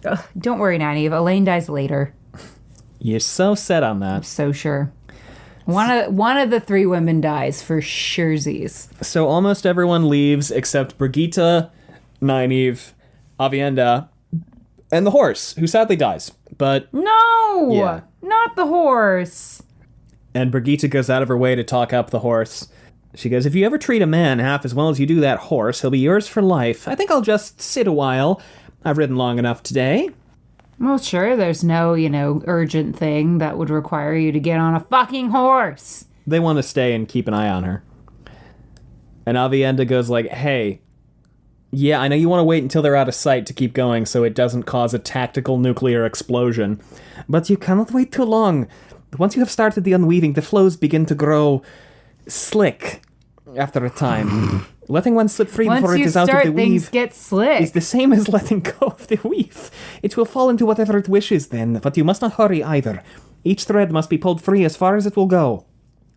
Ugh, don't worry, Nynaeve. Elayne dies later. You're so set on that. So sure. One of the three women dies for surezies. So almost everyone leaves except Brigitte, Nynaeve, Aviendha, and the horse, who sadly dies. But No! Yeah. Not the horse. And Brigitte goes out of her way to talk up the horse. She goes, "If you ever treat a man half as well as you do that horse, he'll be yours for life. I think I'll just sit a while. I've ridden long enough today." Well, sure, there's no, urgent thing that would require you to get on a fucking horse. They want to stay and keep an eye on her. And Aviendha goes like, "Hey, yeah, I know you want to wait until they're out of sight to keep going so it doesn't cause a tactical nuclear explosion. But you cannot wait too long. Once you have started the unweaving, the flows begin to grow slick after a time. Letting one slip free Once before it you is out of start, the things weave get slick. is the same as letting go of the weave. It will fall into whatever it wishes then, but you must not hurry either. Each thread must be pulled free as far as it will go."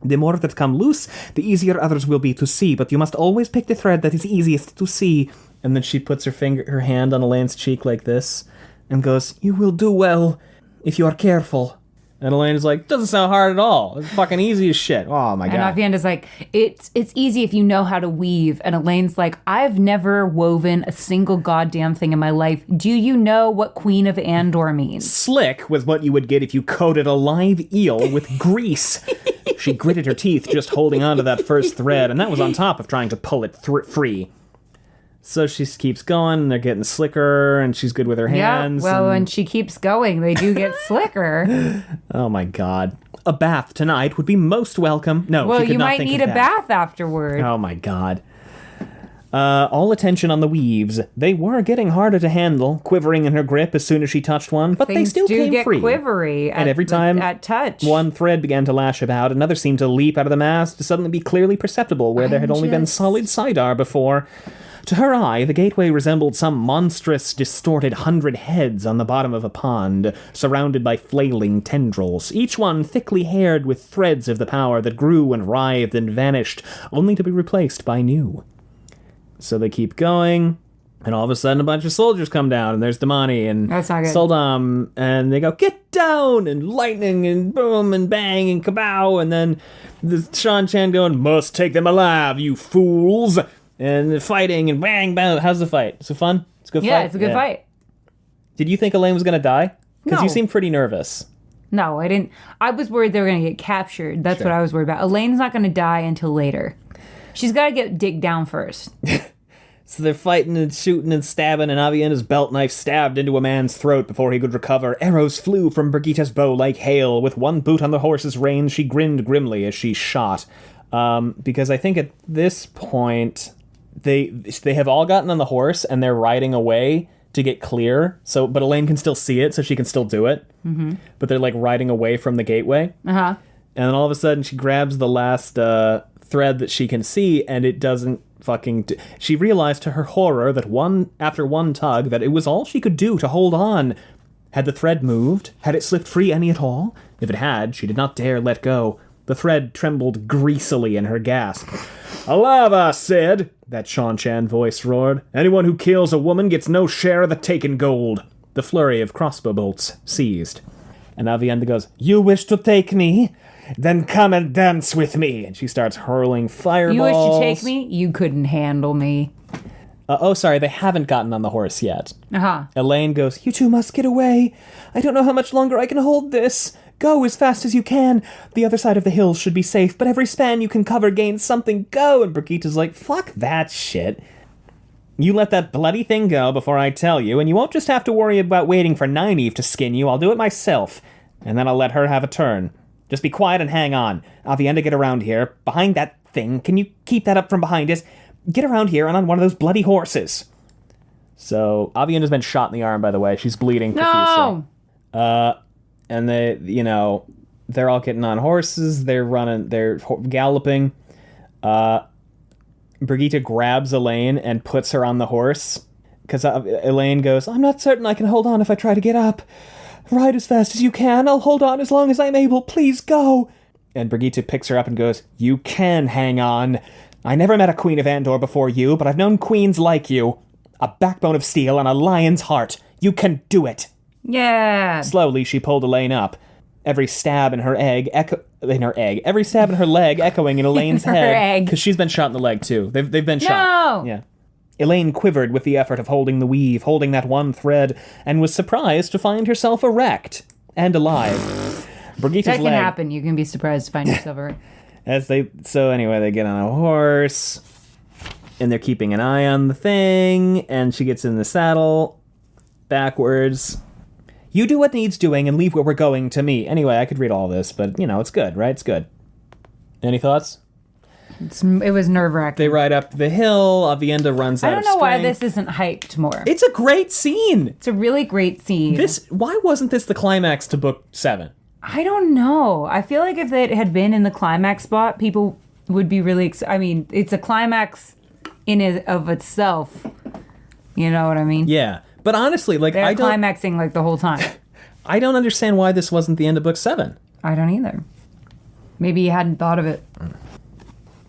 The more that come loose, the easier others will be to see, but you must always pick the thread that is easiest to see. And then she puts her hand on Elayne's cheek like this and goes, you will do well if you are careful. And Elayne's like, doesn't sound hard at all. It's fucking easy as shit. Oh my God. And Aviendha's like, it's easy if you know how to weave. And Elayne's like, I've never woven a single goddamn thing in my life. Do you know what Queen of Andor means? Slick was what you would get if you coated a live eel with grease. She gritted her teeth just holding on to that first thread, and that was on top of trying to pull it free. So she keeps going, and they're getting slicker, and she's good with her hands. Yeah, well, when she keeps going, they do get slicker. Oh my God. A bath tonight would be most welcome. No, well, she could you not might think need of a that. bath afterward. Oh my God. All attention on the weaves. They were getting harder to handle, quivering in her grip as soon as she touched one, but Things they still do came get free. quivery And every time at touch. one thread began to lash about, another seemed to leap out of the mass to suddenly be clearly perceptible where there had only been solid sidar before. To her eye, the gateway resembled some monstrous, distorted 100 heads on the bottom of a pond, surrounded by flailing tendrils, each one thickly haired with threads of the power that grew and writhed and vanished, only to be replaced by new. So they keep going, and all of a sudden a bunch of soldiers come down, and there's Damani and That's not good. Soldam, and they go, get down, and lightning, and boom, and bang, and kabow, and then the Shan Chan going, must take them alive, you fools! And the fighting, and bang, bang. How's the fight? Is it fun? It's a good fight? Yeah, it's a good fight. Did you think Elayne was going to die? Because No. you seemed pretty nervous. No, I didn't. I was worried they were going to get captured. That's what I was worried about. Elayne's not going to die until later. She's got to get digged down first. So they're fighting and shooting and stabbing, and Aviendha's belt knife stabbed into a man's throat before he could recover. Arrows flew from Brigitta's bow like hail. With one boot on the horse's reins, she grinned grimly as she shot. Because I think at this point, they have all gotten on the horse, and they're riding away to get clear. So, but Elayne can still see it, so she can still do it. Mm-hmm. But they're, like, riding away from the gateway. Uh-huh. And then all of a sudden, she grabs the last thread that she can see, and it doesn't fucking... She realized to her horror that after one tug, that it was all she could do to hold on. Had the thread moved? Had it slipped free any at all? If it had, she did not dare let go. The thread trembled greasily in her gasp. Alive, I said, that Shan-Chan voice roared. Anyone who kills a woman gets no share of the taken gold. The flurry of crossbow bolts ceased. And Aviendha goes, you wish to take me? Then come and dance with me. And she starts hurling fireballs. You wish to take me? You couldn't handle me. Sorry, they haven't gotten on the horse yet. Uh-huh. Elayne goes, you two must get away. I don't know how much longer I can hold this. Go as fast as you can. The other side of the hills should be safe, but every span you can cover gains something. Go! And Brigitta's like, fuck that shit. You let that bloody thing go before I tell you, and you won't just have to worry about waiting for Nynaeve to skin you. I'll do it myself. And then I'll let her have a turn. Just be quiet and hang on. Aviendha, get around here. Behind that thing. Can you keep that up from behind us? Get around here and on one of those bloody horses. So, Aviendha's been shot in the arm, by the way. She's bleeding profusely. No! And they, they're all getting on horses. They're running, they're galloping. Brigitta grabs Elayne and puts her on the horse. Because Elayne goes, I'm not certain I can hold on if I try to get up. Ride as fast as you can. I'll hold on as long as I'm able. Please go. And Brigitta picks her up and goes, you can hang on. I never met a Queen of Andor before you, but I've known queens like you. A backbone of steel and a lion's heart. You can do it. Yeah. Slowly, she pulled Elayne up. Every stab in her every stab in her leg echoing in Elaine's head. Because she's been shot in the leg, too. They've been shot. No! Yeah. Elayne quivered with the effort of holding the weave, holding that one thread, and was surprised to find herself erect and alive. Brigitta's That can leg, happen. You can be surprised to find yourself erect. So anyway, they get on a horse, and they're keeping an eye on the thing, and she gets in the saddle, backwards. You do what needs doing and leave where we're going to me. Anyway, I could read all this, but, it's good, right? It's good. Any thoughts? It was nerve-wracking. They ride up the hill. Aviendha runs out of I don't know why strength. this isn't hyped more. It's a great scene. It's a really great scene. Why wasn't this the climax to book 7? I don't know. I feel like if it had been in the climax spot, people would be really I mean, it's a climax in and of itself. You know what I mean? Yeah. But honestly, They're climaxing the whole time. I don't understand why this wasn't the end of book 7. I don't either. Maybe he hadn't thought of it.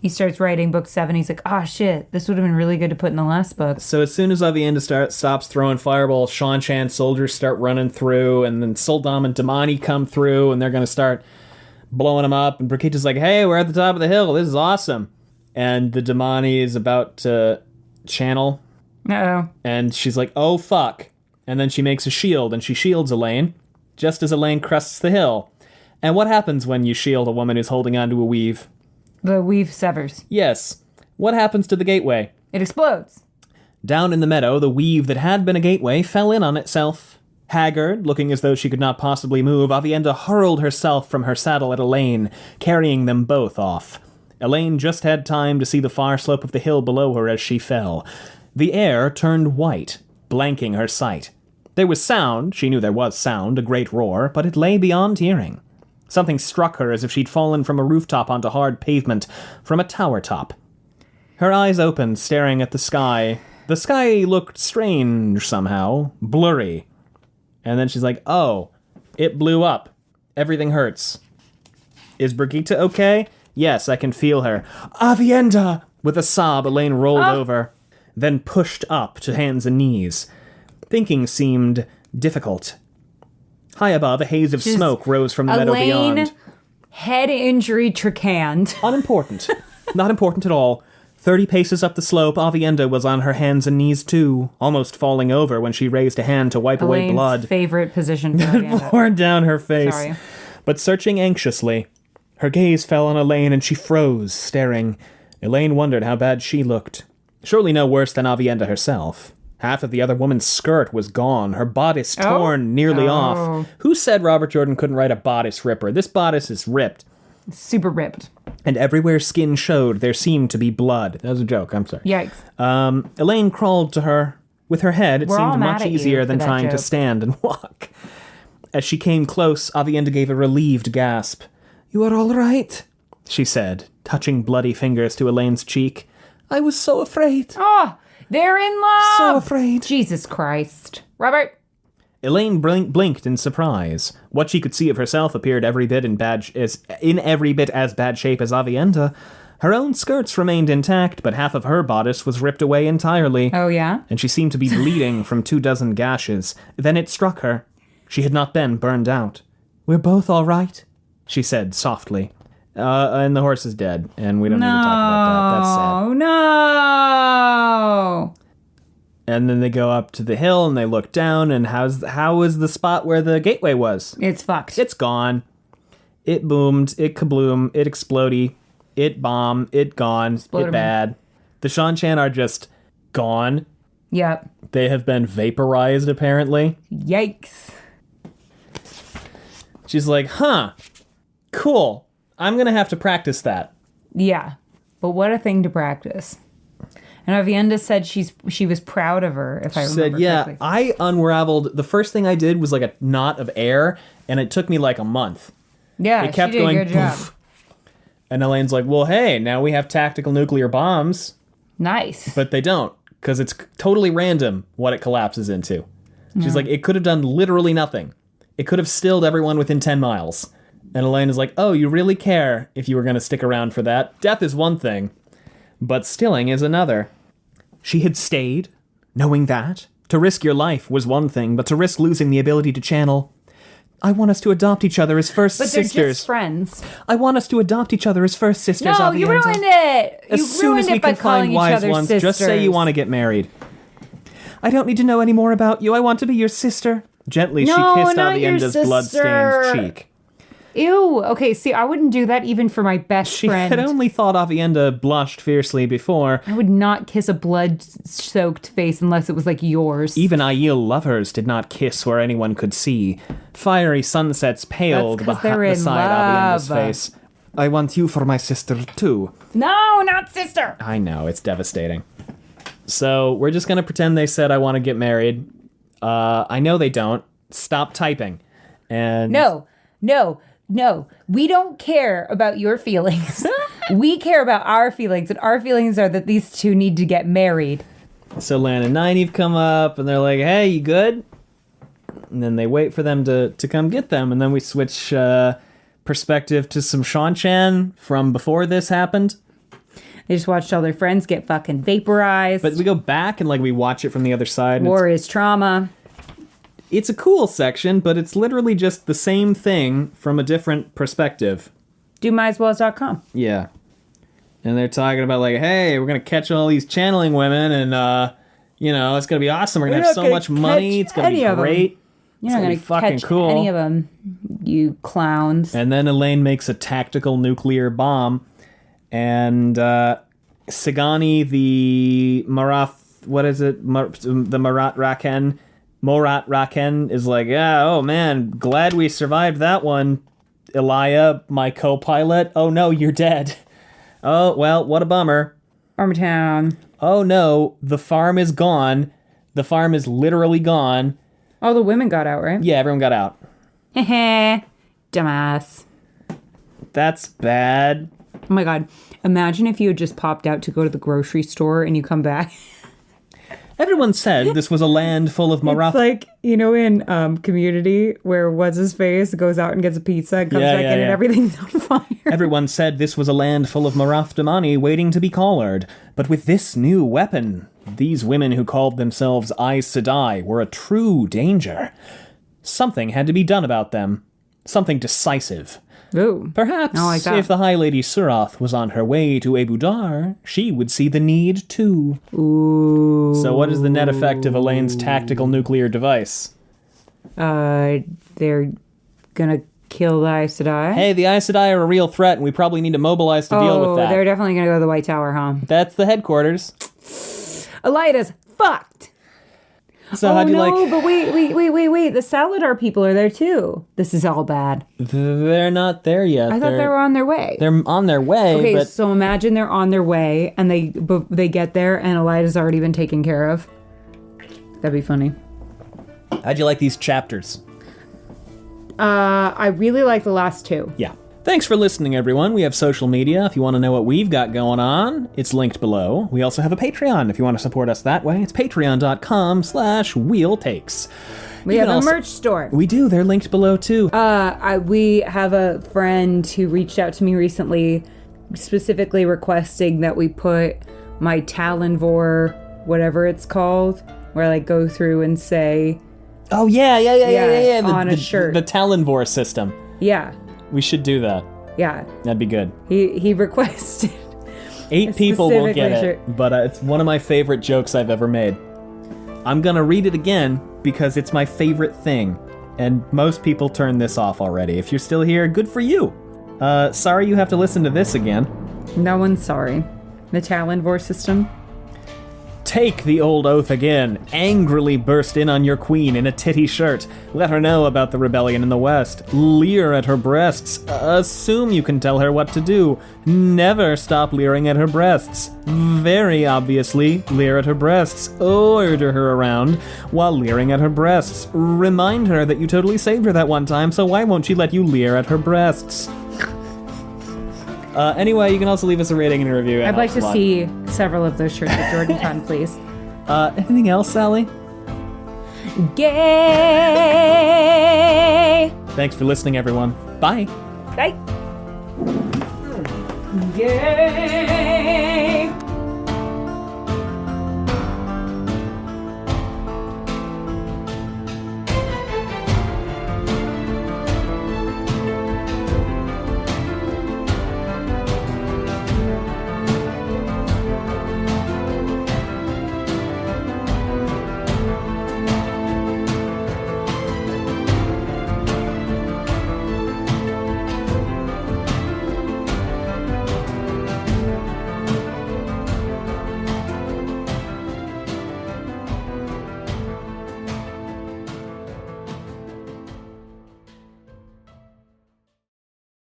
He starts writing book 7. He's like, shit, this would have been really good to put in the last book. So as soon as Aviendha stops throwing fireballs, Shan soldiers start running through, and then Soldam and Damani come through, and they're going to start blowing them up. And Brigitta's like, hey, we're at the top of the hill. This is awesome. And the Damani is about to channel. Uh-oh. And she's like, oh, fuck. And then she makes a shield, and she shields Elayne, just as Elayne crests the hill. And what happens when you shield a woman who's holding onto a weave? The weave severs. Yes. What happens to the gateway? It explodes. Down in the meadow, the weave that had been a gateway fell in on itself. Haggard, looking as though she could not possibly move, Aviendha hurled herself from her saddle at Elayne, carrying them both off. Elayne just had time to see the far slope of the hill below her as she fell. The air turned white, blanking her sight. There was sound, she knew there was sound, a great roar, but it lay beyond hearing. Something struck her as if she'd fallen from a rooftop onto hard pavement, from a tower top. Her eyes opened, staring at the sky. The sky looked strange somehow, blurry. And then she's like, oh, it blew up. Everything hurts. Is Brigitte okay? Yes, I can feel her. Aviendha! With a sob, Elayne rolled over, then pushed up to hands and knees. Thinking seemed difficult. High above, a haze of smoke rose from the meadow beyond. Head injury tricand. Unimportant. Not important at all. 30 paces up the slope, Aviendha was on her hands and knees too, almost falling over when she raised a hand to wipe away blood. Favorite position for Aviendha. Poured down her face. Sorry. But searching anxiously, her gaze fell on Elayne and she froze, staring. Elayne wondered how bad she looked. Surely no worse than Aviendha herself. Half of the other woman's skirt was gone, her bodice torn nearly off. Who said Robert Jordan couldn't write a bodice ripper? This bodice is ripped. Super ripped. And everywhere skin showed, there seemed to be blood. That was a joke, I'm sorry. Yikes. Elayne crawled to her. With her head, it seemed much easier than trying to stand and walk. As she came close, Aviendha gave a relieved gasp. You are all right, she said, touching bloody fingers to Elaine's cheek. I was so afraid. Oh, they're in love. So afraid. Jesus Christ. Robert. Elayne blinked in surprise. What she could see of herself appeared every bit as bad shape as Aviendha. Her own skirts remained intact, but half of her bodice was ripped away entirely. Oh, yeah? And she seemed to be bleeding from 24 gashes. Then it struck her. She had not been burned out. We're both all right, she said softly. And the horse is dead, and we don't need to talk about that. That's sad. Oh, no! And then they go up to the hill, and they look down, and how is the spot where the gateway was? It's fucked. It's gone. It boomed. It kabloom. It explodey. It bomb. It gone. It bad. The Shan are just gone. Yep. They have been vaporized, apparently. Yikes. She's like, huh, cool. I'm going to have to practice that. Yeah. But what a thing to practice. And Aviendha said she was proud of her, if I remember correctly. Yeah, I unraveled. The first thing I did was like a knot of air, and it took me like a month. Yeah, it kept she did going, a good job. Poof. And Elaine's like, well, hey, now we have tactical nuclear bombs. Nice. But they don't, because it's totally random what it collapses into. She's like, it could have done literally nothing. It could have stilled everyone within 10 miles. And Elayne is like, oh, you really care if you were going to stick around for that? Death is one thing, but stilling is another. She had stayed, knowing that. To risk your life was one thing, but to risk losing the ability to channel. I want us to adopt each other as first sisters. But they're just friends. I want us to adopt each other as first sisters, No, Aviendha. you ruined it! As soon as we can find wise ones, just say you want to get married. I don't need to know any more about you. I want to be your sister. Gently, she kissed Aviendha's blood-stained cheek. Ew. Okay, see, I wouldn't do that even for my best friend. She had only thought Aviendha blushed fiercely before. I would not kiss a blood-soaked face unless it was like yours. Even Aiel lovers did not kiss where anyone could see. Fiery sunsets paled beside Aviendha's face. I want you for my sister, too. No, not sister! I know, it's devastating. So, we're just gonna pretend they said I want to get married. I know they don't. Stop typing. And No. We don't care about your feelings. We care about our feelings, and our feelings are that these two need to get married. So Lan and Nynaeve come up, and they're like, hey, you good? And then they wait for them to come get them, and then we switch perspective to some Shawn-chan from before this happened. They just watched all their friends get fucking vaporized. But we go back and, like, we watch it from the other side. War is trauma. It's a cool section, but it's literally just the same thing from a different perspective. DoMyAsWellAs.com. Yeah. And they're talking about, like, hey, we're going to catch all these channeling women, and, you know, it's going to be awesome. We're going to have so much money. It's going to be great. You're not going to catch cool. any of them, you clowns. And then Elayne makes a tactical nuclear bomb, and Sagani, the Marath, what is it? The Morat Raken is like, yeah, oh man, glad we survived that one. Elia, my co-pilot. Oh no, you're dead. Oh, well, what a bummer. Farmtown. Oh no, the farm is gone. The farm is literally gone. Oh, the women got out, right? Yeah, everyone got out. Heh, dumbass. That's bad. Oh my god. Imagine if you had just popped out to go to the grocery store and you come back. Everyone said this was a land full of Marath. It's like, you know, in Community, where what's-his-face goes out and gets a pizza and comes back in and everything's on fire. Everyone said this was a land full of Marath Damani waiting to be collared. But with this new weapon, these women who called themselves Aes Sedai were a true danger. Something had to be done about them. Something decisive. Ooh. Perhaps like that. if the High Lady Surath was on her way to Ebudar, she would see the need too. Ooh. So what is the net effect of Elayne's tactical nuclear device? They're gonna kill the Aes Sedai. Hey, the Aes Sedai are a real threat, and we probably need to mobilize to deal with that. They're definitely gonna go to the White Tower, huh? That's the headquarters. Elida's fucked. So how'd you like... but wait. The Saladar people are there too. This is all bad. They're not there yet. I thought they were on their way. They're on their way, Okay, but... so imagine they're on their way and they get there and Elida's already been taken care of. That'd be funny. How'd you like these chapters? I really like the last two. Yeah. Thanks for listening, everyone. We have social media. If you want to know what we've got going on, it's linked below. We also have a Patreon. If you want to support us that way, it's patreon.com/wheeltakes. We have a merch store. We do. They're linked below, too. We have a friend who reached out to me recently, specifically requesting that we put my Talonvor, whatever it's called, where I go through and say... Oh, yeah. On a shirt. The Talonvor system. Yeah. We should do that. Yeah. That'd be good. He requested. 8 people will get it, but it's one of my favorite jokes I've ever made. I'm gonna read it again because it's my favorite thing, and most people turn this off already. If you're still here, good for you. Sorry you have to listen to this again. No one's sorry. The Talonvor system. Take the old oath again. Angrily burst in on your queen in a titty shirt. Let her know about the rebellion in the West. Leer at her breasts. Assume you can tell her what to do. Never stop leering at her breasts. Very obviously, leer at her breasts. Order her around while leering at her breasts. Remind her that you totally saved her that one time, so why won't she let you leer at her breasts? Anyway, you can also leave us a rating and a review. I'd like to see several of those shirts with Jordan Con, please. Anything else, Sally? Gay! Thanks for listening, everyone. Bye. Bye. Gay!